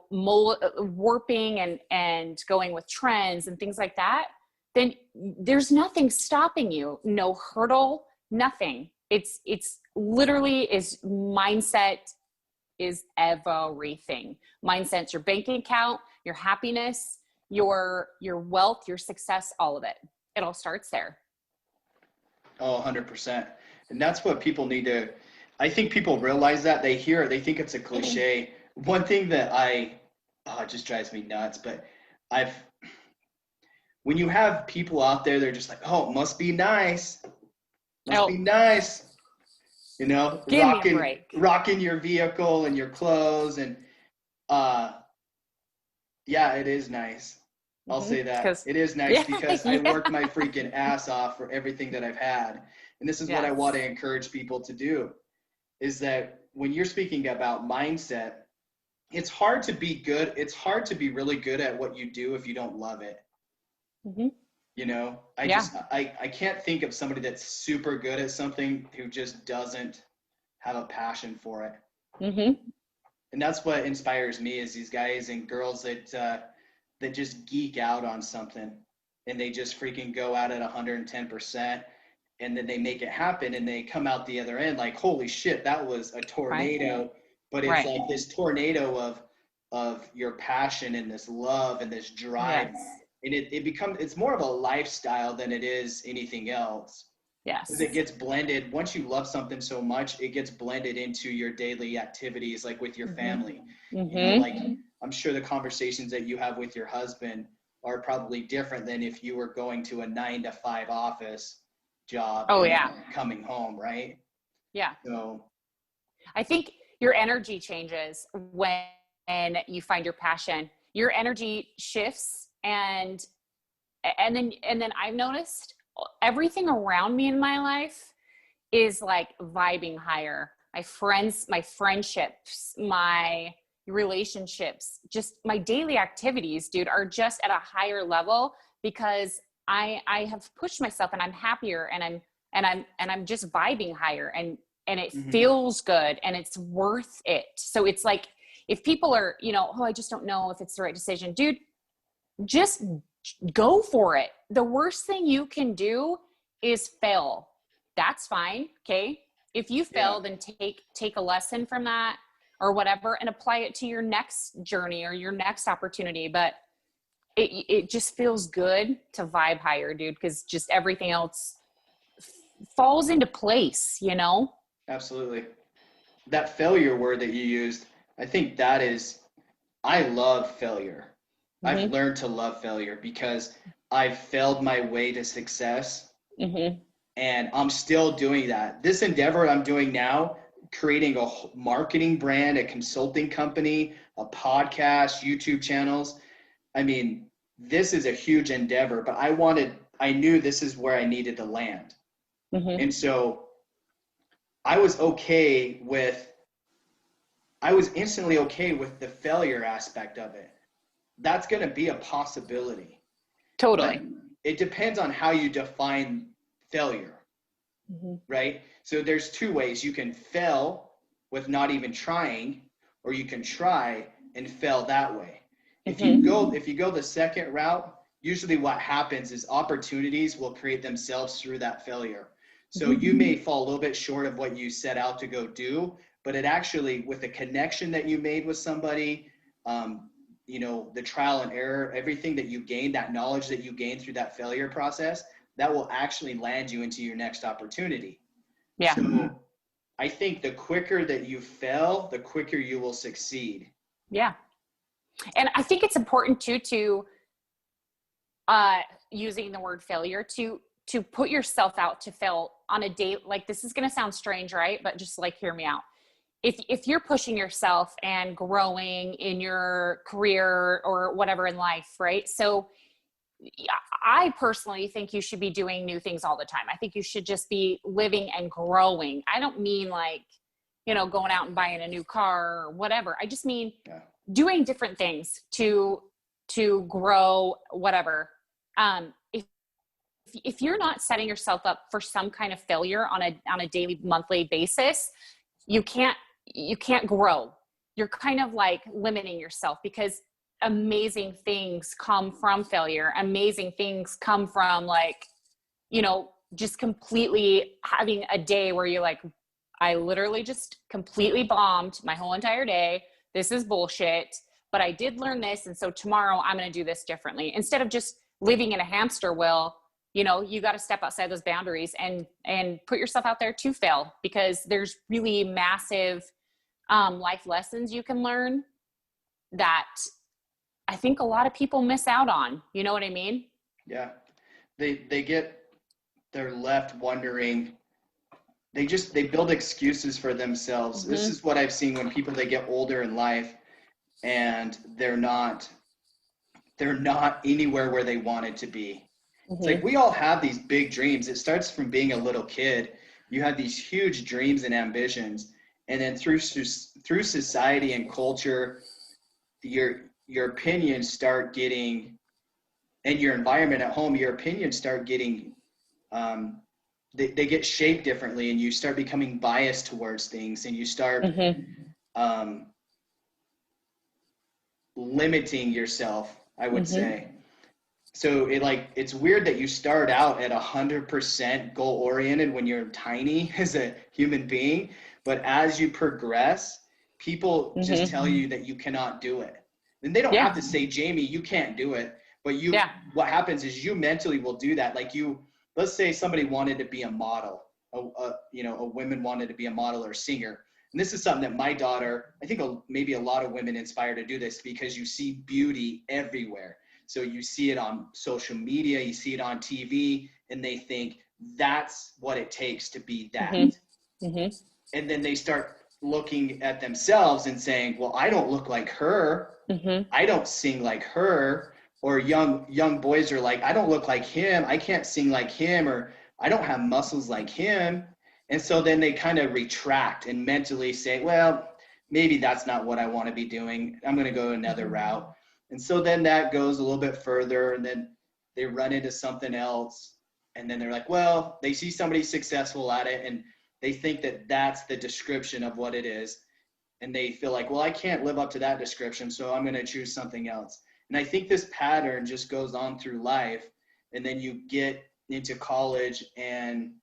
warping and going with trends and things like that, then there's nothing stopping you. No hurdle, nothing. It's literally is mindset is everything. Mindset's your banking account, your happiness, your wealth, your success, all of it. It all starts there. Oh, 100%. And that's what people need to, I think people realize that. They hear it, they think it's a cliche. One thing that it just drives me nuts, but when you have people out there, they're just like, oh, it must be nice. Be nice. Give me a break. Rocking your vehicle and your clothes. And yeah, it is nice. I'll say that. It is nice because I worked my freaking ass off for everything that I've had. And this is what I want to encourage people to do, is that when you're speaking about mindset, it's hard to be good. It's hard to be really good at what you do if you don't love it. Mm-hmm. I can't think of somebody that's super good at something who just doesn't have a passion for it. Mm-hmm. And that's what inspires me, is these guys and girls that just geek out on something, and they just freaking go out at 110%, and then they make it happen, and they come out the other end like, holy shit, that was a tornado. Right. But it's like this tornado of your passion and this love and this drive. Yes. And it's more of a lifestyle than it is anything else. Yes. Because it gets blended. Once you love something so much, it gets blended into your daily activities, like with your family. Mm-hmm. Like I'm sure the conversations that you have with your husband are probably different than if you were going to a 9-to-5 office job. Oh, yeah. Coming home, right? Yeah. So I think your energy changes when you find your passion. Your energy shifts, and then I've noticed everything around me in my life is like vibing higher. My friendships, my relationships, just my daily activities, dude, are just at a higher level because I have pushed myself, and I'm happier, and I'm just vibing higher, and it feels good, and it's worth it. So it's like, if people are, I just don't know if it's the right decision, dude, just go for it. The worst thing you can do is fail. That's fine. Okay. If you fail, then take a lesson from that or whatever, and apply it to your next journey or your next opportunity. But it just feels good to vibe higher, dude, because just everything else falls into place, Absolutely. That failure word that you used, I think I love failure. Mm-hmm. I've learned to love failure because I've failed my way to success. Mm-hmm. And I'm still doing that. This endeavor I'm doing now, creating a marketing brand, a consulting company, a podcast, YouTube channels. I mean, this is a huge endeavor, but I knew this is where I needed to land. Mm-hmm. And so I was instantly okay with the failure aspect of it. That's going to be a possibility. Totally. But it depends on how you define failure, right? So there's two ways. You can fail with not even trying, or you can try and fail that way. If you go the second route, usually what happens is opportunities will create themselves through that failure. So you may fall a little bit short of what you set out to go do, but it actually, with the connection that you made with somebody, you know, the trial and error, everything that you gained, that knowledge that you gained through that failure process, that will actually land you into your next opportunity. Yeah. So I think the quicker that you fail, the quicker you will succeed. Yeah. And I think it's important too, to using the word failure, to put yourself out to fail on a day. Like, this is going to sound strange, right? But just like, hear me out. If you're pushing yourself and growing in your career or whatever in life, right? So I personally think you should be doing new things all the time. I think you should just be living and growing. I don't mean like, you know, going out and buying a new car or whatever. I just mean doing different things to grow, whatever. If you're not setting yourself up for some kind of failure on a daily, monthly basis, you can't grow. You're kind of like limiting yourself, because amazing things come from failure. Amazing things come from, like, you know, just completely having a day where you're like, I literally just completely bombed my whole entire day. This is bullshit, but I did learn this. And so tomorrow I'm going to do this differently. Instead of just living in a hamster wheel, you know, you got to step outside those boundaries and put yourself out there to fail, because there's really massive life lessons you can learn that I think a lot of people miss out on. You know what I mean? Yeah. They're left wondering. They build excuses for themselves. Mm-hmm. This is what I've seen when they get older in life, and they're not anywhere where they wanted to be. Mm-hmm. It's like, we all have these big dreams. It starts from being a little kid. You have these huge dreams and ambitions, and then through society and culture, your opinions start getting, and your environment at home, your opinions start getting, they get shaped differently, and you start becoming biased towards things, and you start limiting yourself, I would say. So it's weird that you start out at 100% goal oriented when you're tiny as a human being, but as you progress, people just tell you that you cannot do it. And they don't have to say, Jamie, you can't do it, but what happens is you mentally will do that. Like, let's say somebody wanted to be a model, a woman wanted to be a model or a singer. And this is something that my daughter, I think maybe a lot of women inspire to do this, because you see beauty everywhere. So you see it on social media, you see it on TV, and they think that's what it takes to be that. And then they start looking at themselves and saying, well, I don't look like her. I don't sing like her. Or young boys are like, I don't look like him. I can't sing like him, or I don't have muscles like him. And so then they kind of retract and mentally say, well, maybe that's not what I want to be doing. I'm going to go another route. And so then that goes a little bit further, and then they run into something else. And then they're like, well, they see somebody successful at it, and they think that that's the description of what it is. And they feel like, well, I can't live up to that description, so I'm going to choose something else. And I think this pattern just goes on through life. And then you get into college and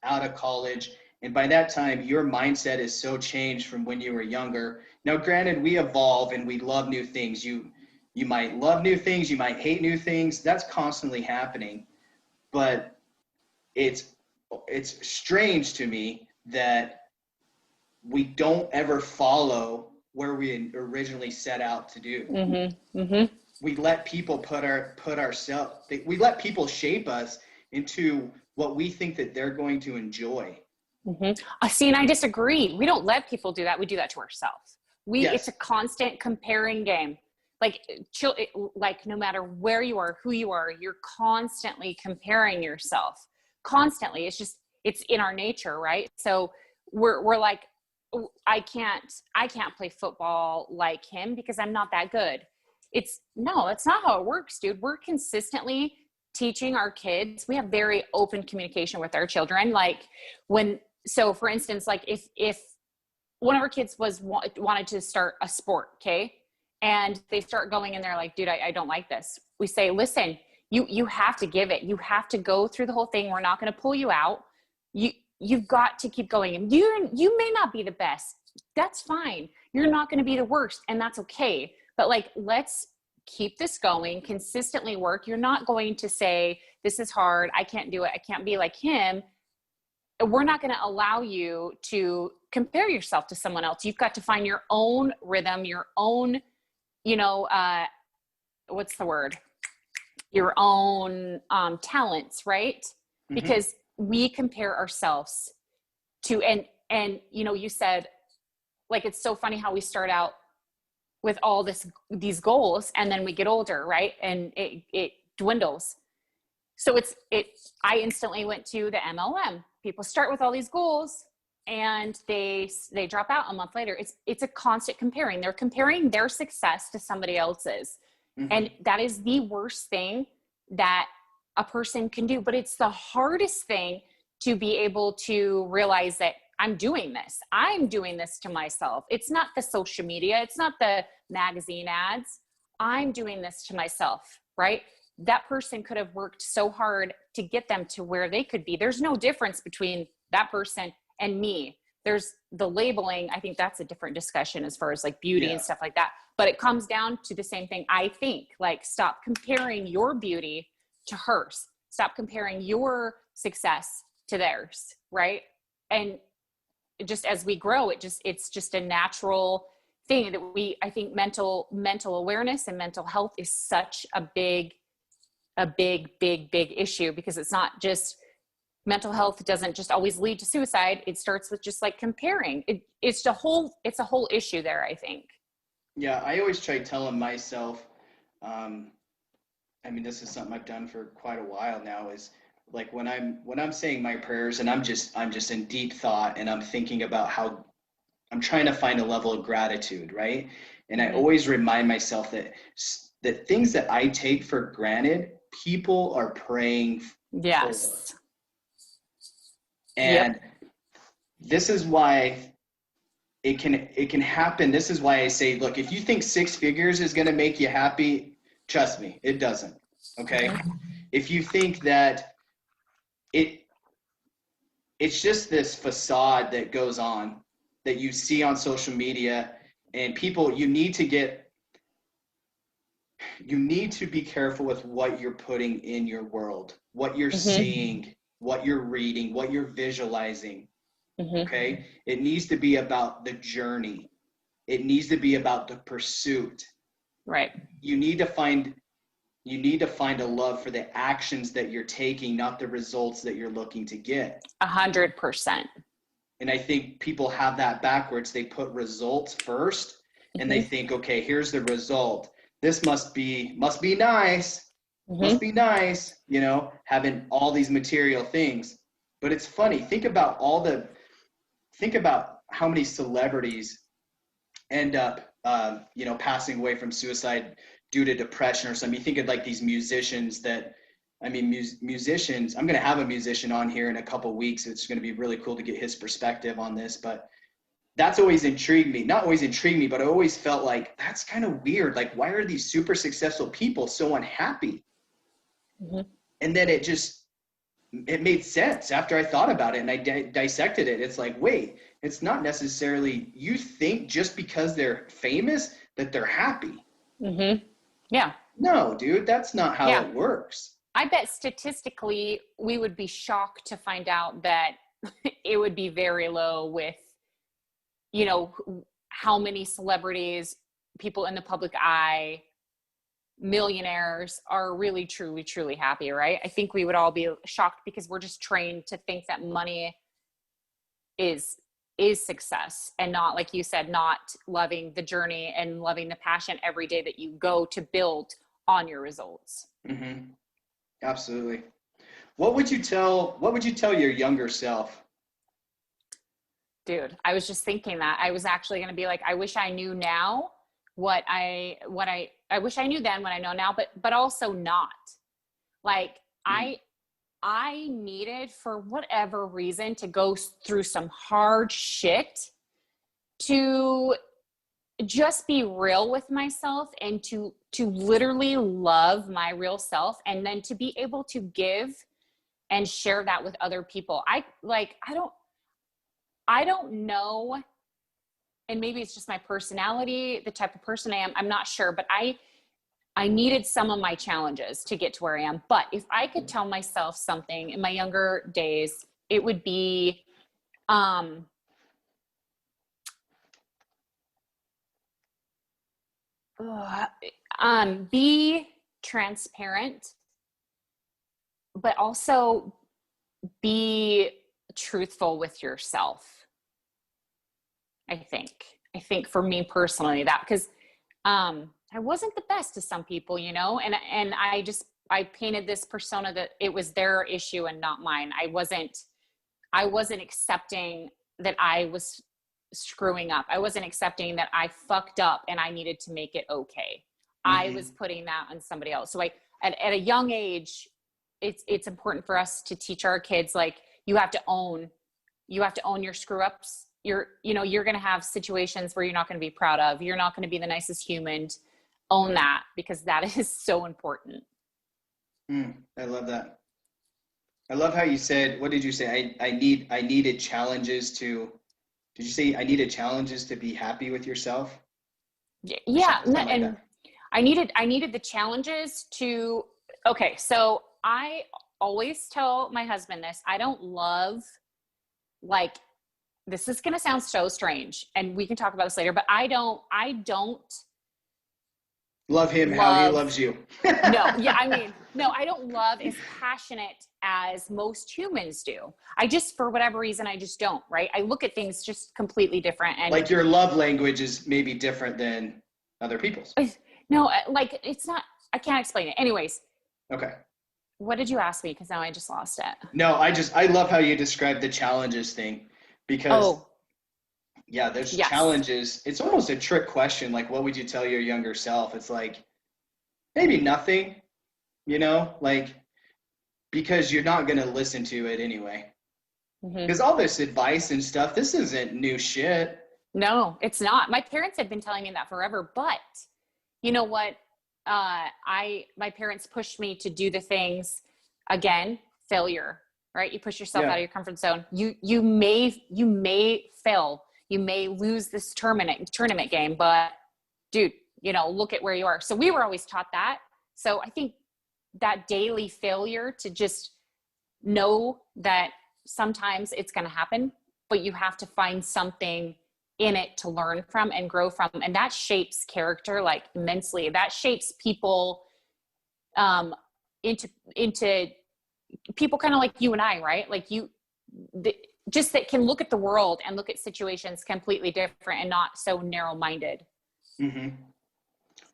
out of college, and by that time, your mindset is so changed from when you were younger. Now, granted, we evolve and we love new things. You might love new things, you might hate new things. That's constantly happening. But it's strange to me that we don't ever follow where we originally set out to do. We let people we let people shape us into what we think that they're going to enjoy. See, and I disagree. We don't let people do that. We do that to ourselves. It's a constant comparing game. Like no matter where you are, who you are, you're constantly comparing yourself. Constantly. It's in our nature, right? So we're like, I can't play football like him because I'm not that good. That's not how it works, dude. We're consistently teaching our kids. We have very open communication with our children. Like for instance, like if one of our kids wanted to start a sport, okay, and they start going and they're like, dude, I don't like this. We say, listen, you have to give it. You have to go through the whole thing. We're not going to pull you out. you've got to keep going. And you may not be the best. That's fine. You're not going to be the worst, and that's okay. But like, let's keep this going, consistently work. You're not going to say, this is hard, I can't do it, I can't be like him. We're not going to allow you to compare yourself to someone else. You've got to find your own rhythm, your own, what's the word? Your own talents, right? Mm-hmm. Because we compare ourselves to, and you said, like, it's so funny how we start out with all these goals, and then we get older, right? And it dwindles. So I instantly went to the MLM. People start with all these goals and they drop out a month later. It's a constant comparing. They're comparing their success to somebody else's. Mm-hmm. And that is the worst thing that a person can do. But it's the hardest thing to be able to realize that I'm doing this to myself. It's not the social media. It's not the magazine ads. I'm doing this to myself, right? That person could have worked so hard to get them to where they could be. There's no difference between that person and me. There's the labeling. I think that's a different discussion as far as like beauty and stuff like that. But it comes down to the same thing. I think, like, stop comparing your beauty to hers. Stop comparing your success to theirs, right? And just as we grow, it's just a natural thing that I think mental awareness and mental health is such a big issue, because it's not just mental health. It doesn't just always lead to suicide. It starts with just like comparing. It's a whole issue there, I think. Yeah. I always try telling myself, this is something I've done for quite a while now, is like when I'm saying my prayers and I'm just in deep thought and I'm thinking about how I'm trying to find a level of gratitude, right? And I always remind myself that the things that I take for granted, people are praying for. And this is why it can happen. This is why I say, look, if you think 6 figures is going to make you happy, trust me, it doesn't. Okay. If you think that it's just this facade that goes on that you see on social media, and people, you need to be careful with what you're putting in your world, what you're seeing, what you're reading, what you're visualizing. Okay. It needs to be about the journey. It needs to be about the pursuit. Right. You need to find a love for the actions that you're taking, not the results that you're looking to get. 100%. And I think people have that backwards. They put results first, and they think, okay, here's the result. This must be nice. Must be nice, having all these material things. But it's funny. Think about how many celebrities end up, passing away from suicide due to depression or something. You think of like these musicians musicians, I'm going to have a musician on here in a couple of weeks. It's going to be really cool to get his perspective on this, but that's always intrigued me. Not always intrigued me, but I always felt like that's kind of weird. Like, why are these super successful people so unhappy? And then it made sense after I thought about it and I dissected it. It's like, wait, it's not necessarily, you think just because they're famous that they're happy. Yeah. No, dude, that's not how it works. I bet statistically we would be shocked to find out that it would be very low with, how many celebrities, people in the public eye, millionaires are really, truly, truly happy, right? I think we would all be shocked because we're just trained to think that money is success, and not, like you said, not loving the journey and loving the passion every day that you go to build on your results. Absolutely. What would you tell your younger self? Dude, I was just thinking that. I was actually going to be like, I wish I knew now what I wish I knew then what I know now, but also not. Like, I needed, for whatever reason, to go through some hard shit to just be real with myself and to literally love my real self, and then to be able to give and share that with other people. I don't know. And maybe it's just my personality, the type of person I am. I'm not sure, but I needed some of my challenges to get to where I am. But if I could tell myself something in my younger days, it would be, be transparent, but also be truthful with yourself. I think for me personally, that, because I wasn't the best to some people, you know, and I painted this persona that it was their issue and not mine. I wasn't accepting that I was screwing up. I wasn't accepting that I fucked up and I needed to make it okay. I was putting that on somebody else. So at a young age, it's important for us to teach our kids, like, you have to own your screw ups. You're going to have situations where you're not going to be proud of. You're not going to be the nicest human. Own that, because that is so important. I love that. I love how you said, what did you say? I needed challenges to, did you say I needed challenges to be happy with yourself? Yeah. Something like And that. I needed the challenges to, okay. So I always tell my husband this, I don't love, like, this is going to sound so strange and we can talk about this later, but I don't Love him how he loves you. I don't love as passionate as most humans do. I just, for whatever reason, I just don't, right? I look at things just completely different. And like, your love language is maybe different than other people's. No, like, it's not, I can't explain it. Anyways. Okay. What did you ask me? Because now I just lost it. No, I love how you described the challenges thing, because there's challenges. It's almost a trick question. Like, what would you tell your younger self? It's like, maybe nothing, you know, like, because you're not going to listen to it anyway. Because all this advice and stuff, this isn't new shit. No, it's not. My parents have been telling me that forever, but you know what? My parents pushed me to do the things, again, failure, right? You push yourself out of your comfort zone. You may fail. You may lose this tournament game, but dude, you know, look at where you are. So we were always taught that. So I think that daily failure, to just know that sometimes it's going to happen, but you have to find something in it to learn from and grow from. And that shapes character, like, immensely. That shapes people into people kind of like you and I, right? Like, just that can look at the world and look at situations completely different and not so narrow-minded.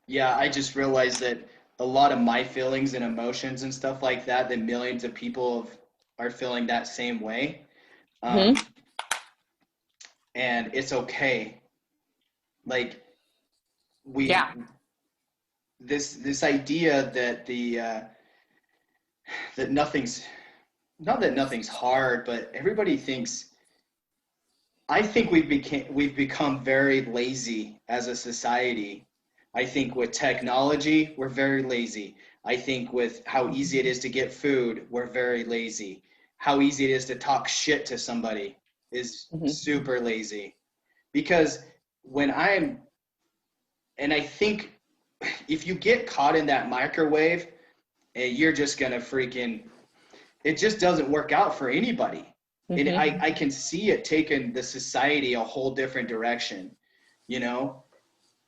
Yeah, I just realized that a lot of my feelings and emotions and stuff like that millions of people are feeling that same way. And it's okay. Like, this idea that that nothing's, not that nothing's hard, but everybody thinks, I think we've become very lazy as a society. I think with technology, we're very lazy. I think with how easy it is to get food, we're very lazy. How easy it is to talk shit to somebody is super lazy. Because and I think if you get caught in that microwave, you're just gonna it just doesn't work out for anybody. And I can see it taking the society a whole different direction. You know,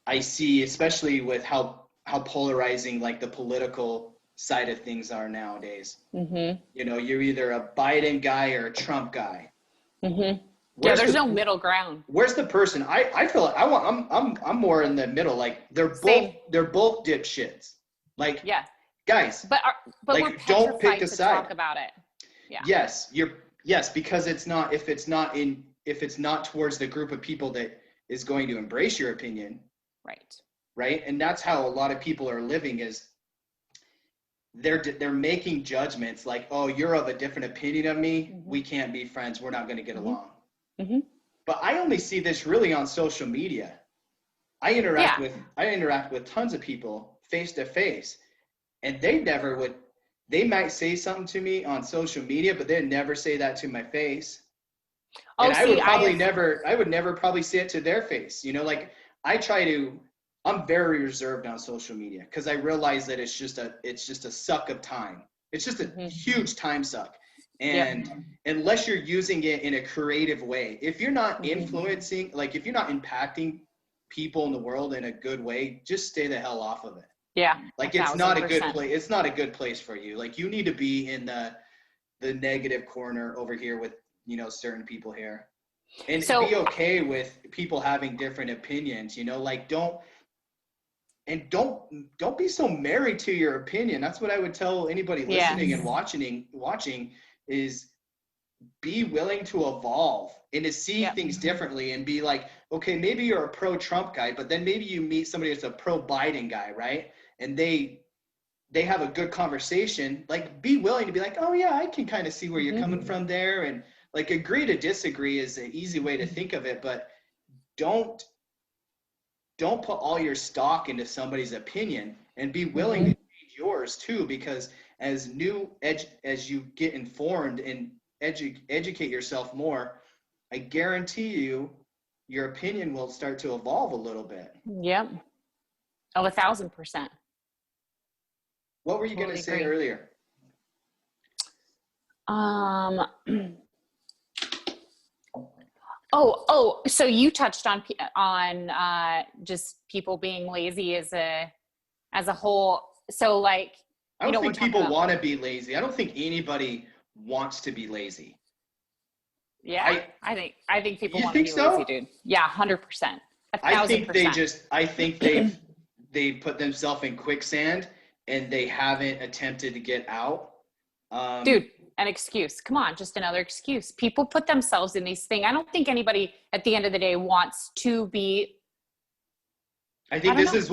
I see, especially with how polarizing, like, the political side of things are nowadays. You know, you're either a Biden guy or a Trump guy. There's no middle ground. Where's the person? I feel like I'm more in the middle. Like, they're both dipshits. Like, guys, but like, we're don't pick a to side. Talk about it. Yes, because if it's not towards the group of people that is going to embrace your opinion. Right. And that's how a lot of people are living, is they're making judgments like, oh, you're of a different opinion of me. We can't be friends. We're not going to get along. But I only see this really on social media. I interact with tons of people face to face, and they never would they might say something to me on social media, but they'd never say that to my face. Oh, And see, I would never probably say it to their face. You know, like I'm very reserved on social media because I realize that it's just a suck of time. It's just a huge time suck. And unless you're using it in a creative way, if you're not influencing, like if you're not impacting people in the world in a good way, just stay the hell off of it. Yeah. Like it's not a good place. It's not a good place for you. Like you need to be in the negative corner over here with, you know, certain people here. And be okay with people having different opinions, you know, like don't be so married to your opinion. That's what I would tell anybody listening and watching is be willing to evolve and to see things differently and be like, okay, maybe you're a pro-Trump guy, but then maybe you meet somebody that's a pro-Biden guy, right? And they have a good conversation, like be willing to be like, oh yeah, I can kind of see where you're coming from there. And like agree to disagree is an easy way to think of it, but don't put all your stock into somebody's opinion, and be willing to change yours too, because as you get informed and educate yourself more, I guarantee you your opinion will start to evolve a little bit. Yep. Oh, 1,000%. What were you going to say earlier? So you touched on just people being lazy as a whole. So like, I don't think people want to be lazy. I don't think anybody wants to be lazy. Yeah, I think people want to be lazy, dude. Yeah, 100%. 1,000%. I think they put themselves in quicksand and they haven't attempted to get out. Dude, an excuse. Come on, just another excuse. People put themselves in these things. I don't think anybody at the end of the day wants to be. I think this is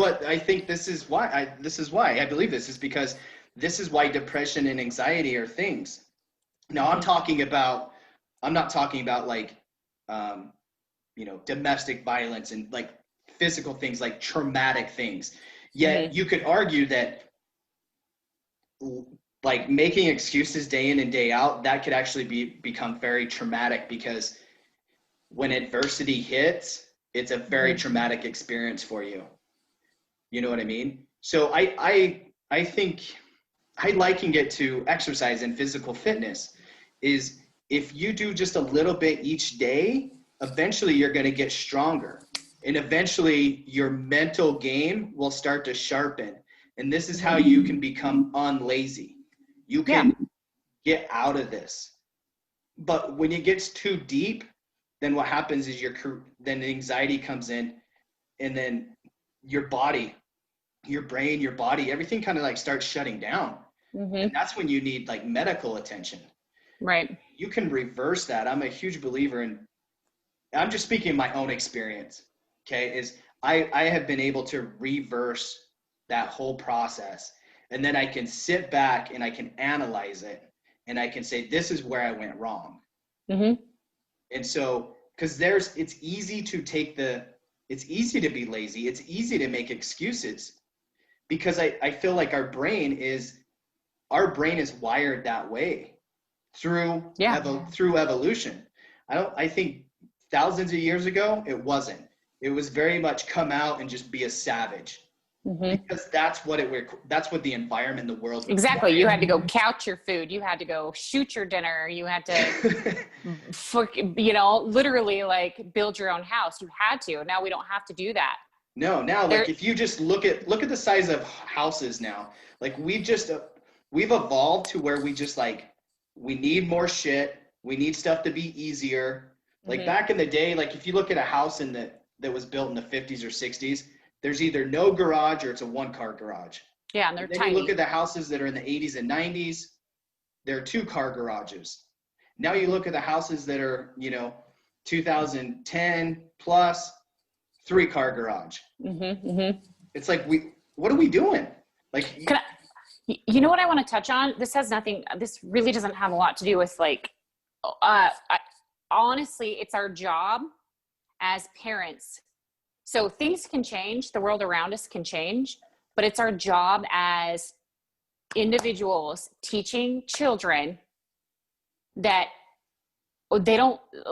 why I believe this is because this is why depression and anxiety are things. Now I'm not talking about like, you know, domestic violence and like physical things, like traumatic things. Yet you could argue that like making excuses day in and day out, that could actually become very traumatic, because when adversity hits, it's a very traumatic experience for you. You know what I mean? So I think I liken it to exercise and physical fitness. Is if you do just a little bit each day, eventually you're going to get stronger, and eventually your mental game will start to sharpen. And this is how you can become unlazy. You can get out of this. But when it gets too deep, then what happens is then anxiety comes in, and then your body, your brain, your body, everything kind of like starts shutting down. And that's when you need like medical attention. Right. You can reverse that. I'm a huge believer in, I'm just speaking my own experience. Okay. Is I have been able to reverse that whole process. And then I can sit back and I can analyze it, and I can say, this is where I went wrong. And so, because it's easy to be lazy. It's easy to make excuses, because I feel like our brain is wired that way through evolution. I think thousands of years ago, it wasn't. It was very much come out and just be a savage. Because that's what the environment, the world. Exactly. You had to go couch your food. You had to go shoot your dinner. You had to, literally like build your own house. You had to. Now we don't have to do that. No, now like if you just look at the size of houses now, like we've evolved to where we just like, we need more shit. We need stuff to be easier. Like back in the day, like if you look at a house that was built in the 50s or 60s, there's either no garage or it's a one-car garage. Yeah, and they're then tiny. You look at the houses that are in the 80s and 90s, they're two-car garages. Now you look at the houses that are, 2010 plus, three-car garage. It's like, what are we doing? Like, you know what I want to touch on? This really doesn't have a lot to do with like, honestly, it's our job as parents. So things can change, the world around us can change, but it's our job as individuals teaching children that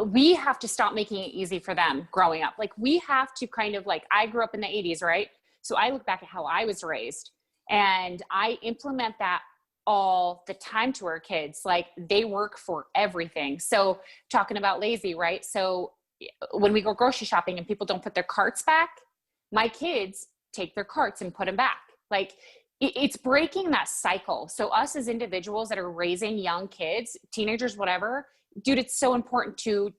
we have to stop making it easy for them growing up. Like we have to kind of like, I grew up in the 80s, right? So I look back at how I was raised and I implement that all the time to our kids. Like they work for everything. So talking about lazy, right? So when we go grocery shopping and people don't put their carts back, my kids take their carts and put them back. Like it's breaking that cycle. So us as individuals that are raising young kids, teenagers, whatever, dude, it's so important to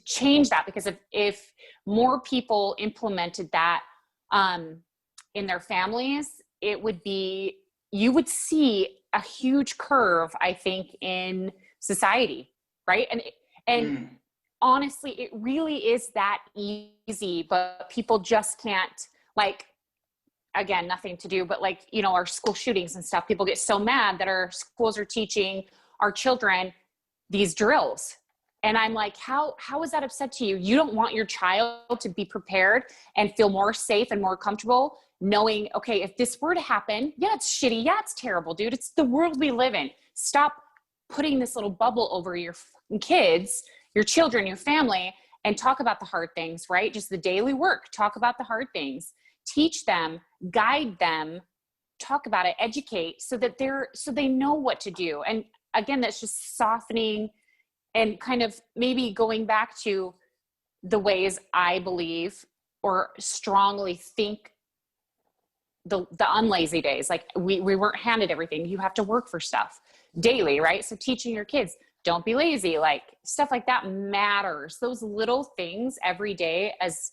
change that, because if more people implemented that in their families, it would be, you would see a huge curve, I think, in society, right? And honestly, it really is that easy, but people just can't, like, again, nothing to do, but like, you know, our school shootings and stuff, people get so mad that our schools are teaching our children these drills. And I'm like, how is that upset to you? You don't want your child to be prepared and feel more safe and more comfortable knowing, okay, if this were to happen, yeah, it's shitty. Yeah, it's terrible, dude. It's the world we live in. Stop putting this little bubble over your kids, your children, your family, and talk about the hard things, right? Just the daily work. Talk about the hard things. Teach them, guide them, talk about it, educate, so they know what to do. And again, that's just softening and kind of maybe going back to the ways I believe or strongly think the unlazy days. Like we weren't handed everything. You have to work for stuff daily, right? So teaching your kids, don't be lazy, like stuff like that matters. Those little things every day as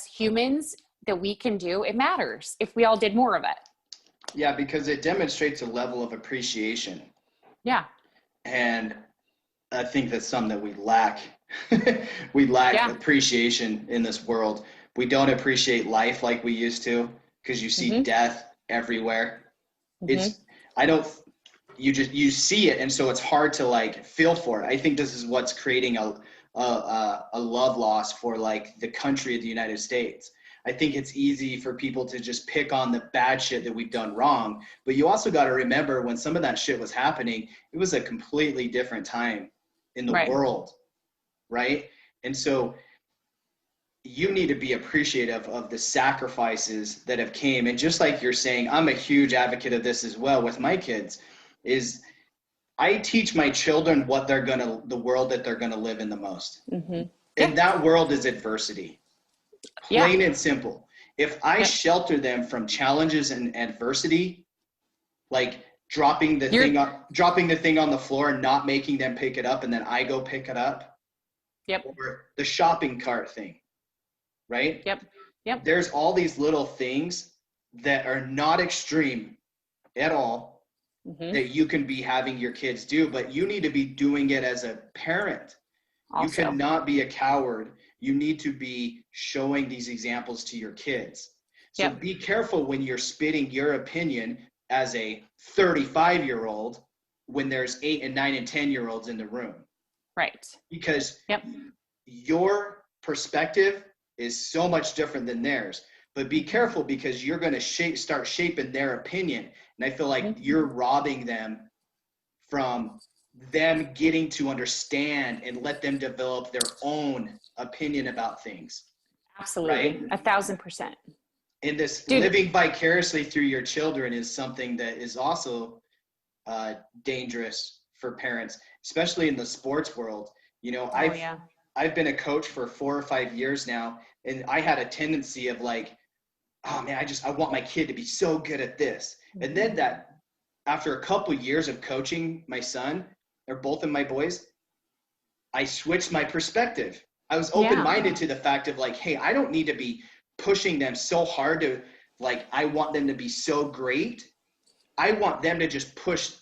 humans that we can do, it matters if we all did more of it. Yeah, because it demonstrates a level of appreciation. Yeah. And I think that's something that we lack. We lack appreciation in this world. We don't appreciate life like we used to, because you see death everywhere. You see it, and so it's hard to like feel for it. I think this is what's creating a love loss for like the country of the United States. I think it's easy for people to just pick on the bad shit that we've done wrong, but you also got to remember when some of that shit was happening, it was a completely different time in the world, right? And so you need to be appreciative of the sacrifices that have came. And just like you're saying, I'm a huge advocate of this as well with my kids, is I teach my children the world that they're going to live in the most. And that world is adversity. Plain and simple. If I shelter them from challenges and adversity, like dropping the thing on the floor and not making them pick it up, and then I go pick it up. Or the shopping cart thing, right? There's all these little things that are not extreme at all that you can be having your kids do, but you need to be doing it as a parent. Also, you cannot be a coward. You need to be showing these examples to your kids. So be careful when you're spitting your opinion as a 35-year-old when there's 8 and 9 and 10-year-olds in the room. Right. Because your perspective is so much different than theirs. But be careful, because you're going to start shaping their opinion. And I feel like you're robbing them from them getting to understand and let them develop their own opinion about things. Absolutely. Right? 1,000%. And this living vicariously through your children is something that is also dangerous for parents, especially in the sports world. You know, I've been a coach for 4 or 5 years now, and I had a tendency of like, oh man, I want my kid to be so good at this. And then that after a couple of years of coaching my son, or both of my boys, I switched my perspective. I was open-minded to the fact of like, hey, I don't need to be pushing them so hard to like, I want them to be so great. I want them to just push.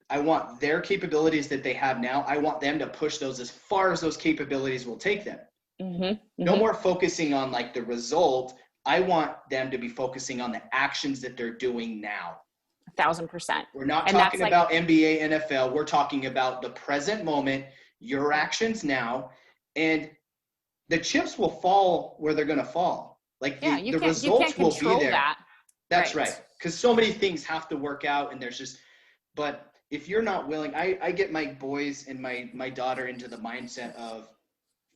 I want their capabilities that they have now. I want them to push those as far as those capabilities will take them. No more focusing on like the result. I want them to be focusing on the actions that they're doing now. 1,000%. We're not talking about NBA, NFL. We're talking about the present moment, your actions now, and the chips will fall where they're going to fall. Like the results will be there. That's right. because so many things have to work out, and but if you're not willing, I get my boys and my daughter into the mindset of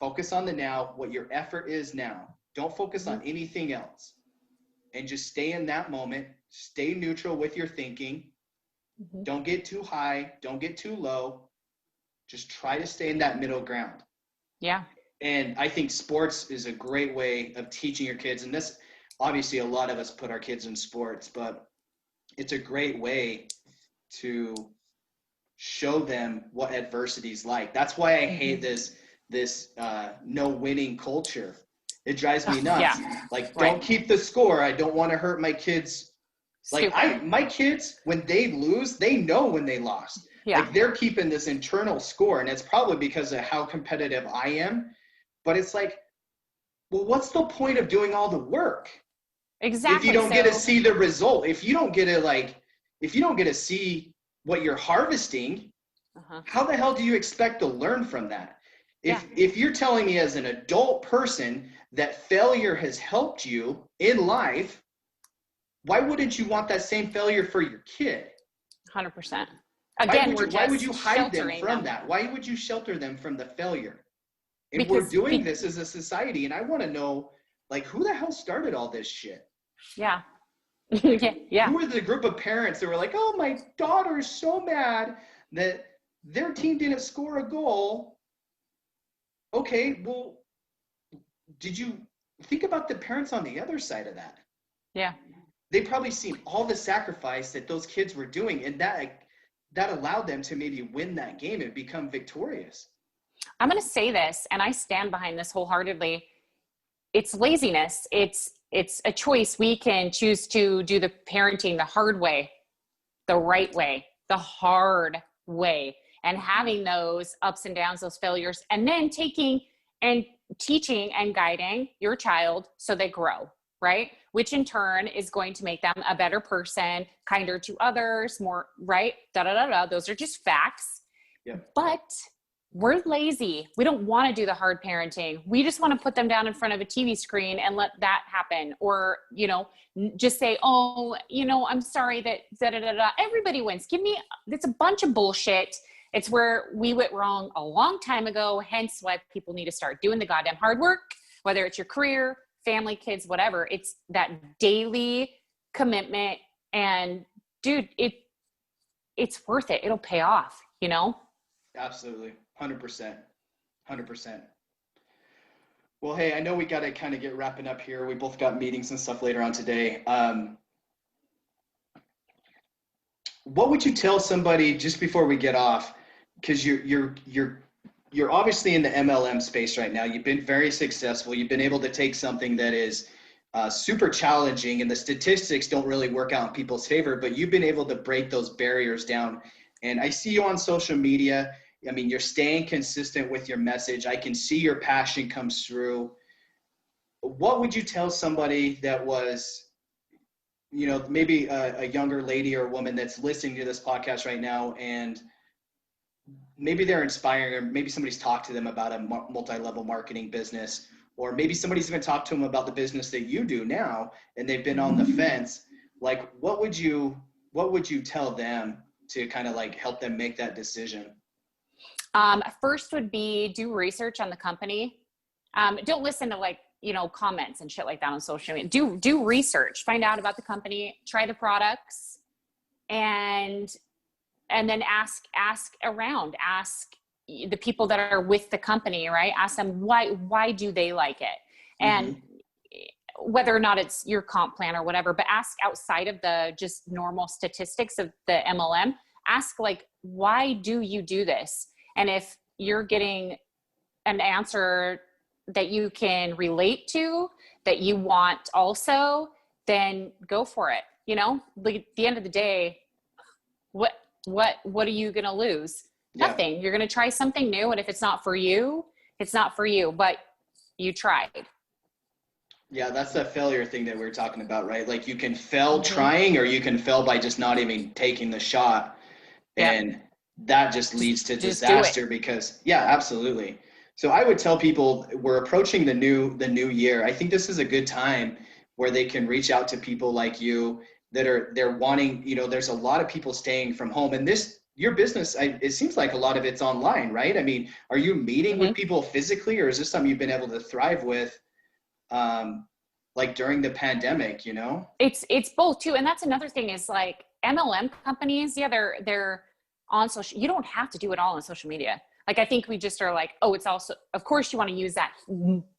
focus on the now, what your effort is now. Don't focus on anything else, and just stay in that moment. Stay neutral with your thinking. Don't get too high. Don't get too low. Just try to stay in that middle ground. Yeah. And I think sports is a great way of teaching your kids. And this, obviously, a lot of us put our kids in sports, but it's a great way to show them what adversity is like. That's why I hate this no winning culture. It drives me nuts. Yeah. Like, don't keep the score. I don't want to hurt my kids. Like my kids, when they lose, they know when they lost. Yeah. Like, they're keeping this internal score, and it's probably because of how competitive I am. But it's like, well, what's the point of doing all the work? Exactly. If you don't get to see the result, if you don't get to see what you're harvesting, how the hell do you expect to learn from that? If you're telling me as an adult person that failure has helped you in life, why wouldn't you want that same failure for your kid? 100%. Again, why would you hide them from that? Why would you shelter them from the failure? And we're doing this as a society, and I want to know, like, who the hell started all this shit? Yeah. Yeah. Who are the group of parents that were like, oh, my daughter's so mad that their team didn't score a goal? Okay, well, did you think about the parents on the other side of that? Yeah. They probably seen all the sacrifice that those kids were doing, and that allowed them to maybe win that game and become victorious. I'm going to say this, and I stand behind this wholeheartedly. It's laziness. It's a choice. We can choose to do the parenting the hard way, the right way, the hard way, and having those ups and downs, those failures, and then taking and teaching and guiding your child so they grow, right? Which in turn is going to make them a better person, kinder to others, more, right? Those are just facts. Yeah. But we're lazy. We don't want to do the hard parenting. We just want to put them down in front of a TV screen and let that happen. Or, just say, oh, I'm sorry that everybody wins. It's a bunch of bullshit. It's where we went wrong a long time ago. Hence why people need to start doing the goddamn hard work, whether it's your career, family, kids, whatever. It's that daily commitment. And dude, it's worth it. It'll pay off, Absolutely. 100%. Well, hey, I know we got to kind of get wrapping up here. We both got meetings and stuff later on today. What would you tell somebody just before we get off? Because you're obviously in the MLM space right now. You've been very successful. You've been able to take something that is super challenging, and the statistics don't really work out in people's favor, but you've been able to break those barriers down. And I see you on social media. I mean, you're staying consistent with your message. I can see your passion comes through. What would you tell somebody that was, maybe a younger lady or woman that's listening to this podcast right now, and maybe they're inspiring, or maybe somebody's talked to them about a multi-level marketing business, or maybe somebody's even talked to them about the business that you do now, and they've been on the fence. Like, what would you tell them to kind of like help them make that decision? First would be do research on the company. Don't listen to comments and shit like that on social media. Do research, find out about the company, try the products, and then ask around, ask the people that are with the company, right? Ask them why do they like it? And whether or not it's your comp plan or whatever, but ask outside of the just normal statistics of the MLM, ask why do you do this? And if you're getting an answer that you can relate to, that you want also, then go for it. At the end of the day, what are you going to lose? Yeah. Nothing. You're going to try something new. And if it's not for you, it's not for you, but you tried. Yeah. That's that failure thing that we were talking about, right? Like, you can fail trying, or you can fail by just not even taking the shot. Yeah. And that just leads to disaster because, yeah, absolutely. So I would tell people, we're approaching the new year. I think this is a good time where they can reach out to people like you they're wanting, there's a lot of people staying from home, and your business, it seems like a lot of it's online, right? I mean, are you meeting with people physically, or is this something you've been able to thrive with, like during the pandemic, It's both too. And that's another thing is like MLM companies. Yeah. They're on social. You don't have to do it all on social media. Like, I think we just are like, oh, it's also, of course you want to use that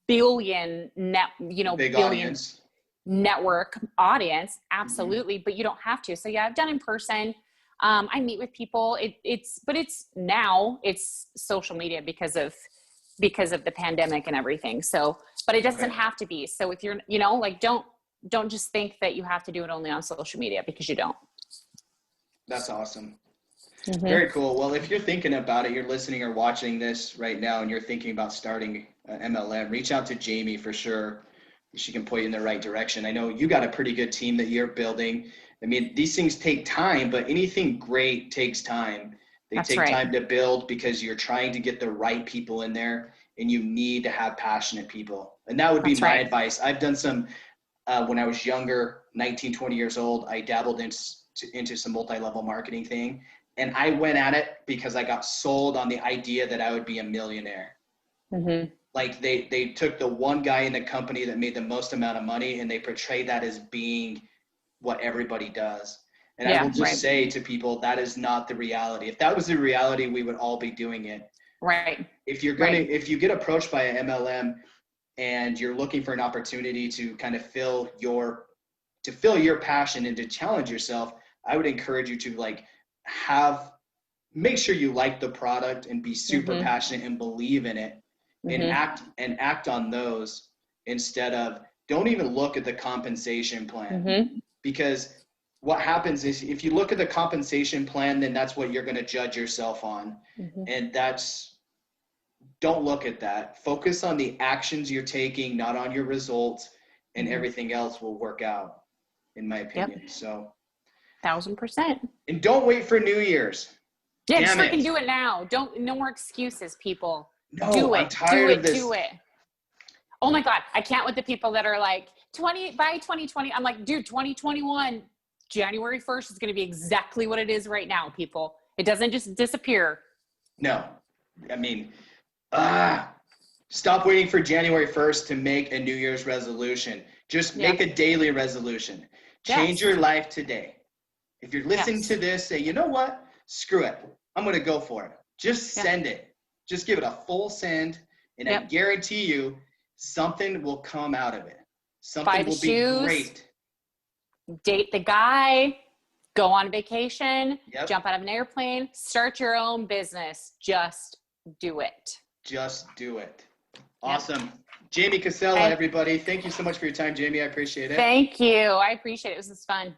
billion audience. Network audience. Absolutely. But you don't have to. So yeah, I've done in person. I meet with people. It's social media because of the pandemic and everything. So, but it doesn't have to be. So if you're, like, don't just think that you have to do it only on social media, because you don't. That's awesome. Very cool. Well, if you're thinking about it, you're listening or watching this right now, and you're thinking about starting an MLM, reach out to Jamie for sure. She can point you in the right direction. I know you got a pretty good team that you're building. I mean, these things take time, but anything great takes time. They take time to build, because you're trying to get the right people in there, and you need to have passionate people. And that would be my advice. I've done some, when I was younger, 19, 20 years old, I dabbled into some multi-level marketing thing. And I went at it because I got sold on the idea that I would be a millionaire. Like they took the one guy in the company that made the most amount of money, and they portrayed that as being what everybody does. And I will just say to people, that is not the reality. If that was the reality, we would all be doing it. Right. If you get approached by an MLM and you're looking for an opportunity to kind of fill your passion and to challenge yourself, I would encourage you to make sure you like the product and be super passionate and believe in it, and act on those, instead of, don't even look at the compensation plan, because what happens is, if you look at the compensation plan, then that's what you're going to judge yourself on. And don't look at that. Focus on the actions you're taking, not on your results, and everything else will work out, in my opinion. So 1000%. And don't wait for New Year's. Yeah, just freaking do it now. No more excuses, people. No, do it. I'm tired of this. Do it. Oh my God. I can't with the people that are like, by 2020. I'm like, dude, 2021, January 1st is going to be exactly what it is right now, people. It doesn't just disappear. No. I mean, stop waiting for January 1st to make a New Year's resolution. Just make a daily resolution. Change your life today. If you're listening to this, say, you know what? Screw it. I'm going to go for it. Just send it. Just give it a full send. And I guarantee you something will come out of it. Something will be great. Date the guy. Go on vacation. Jump out of an airplane. Start your own business. Just do it. Just do it. Awesome. Jamie Casella, everybody. Thank you so much for your time, Jamie. I appreciate it. Thank you. I appreciate it. It was fun.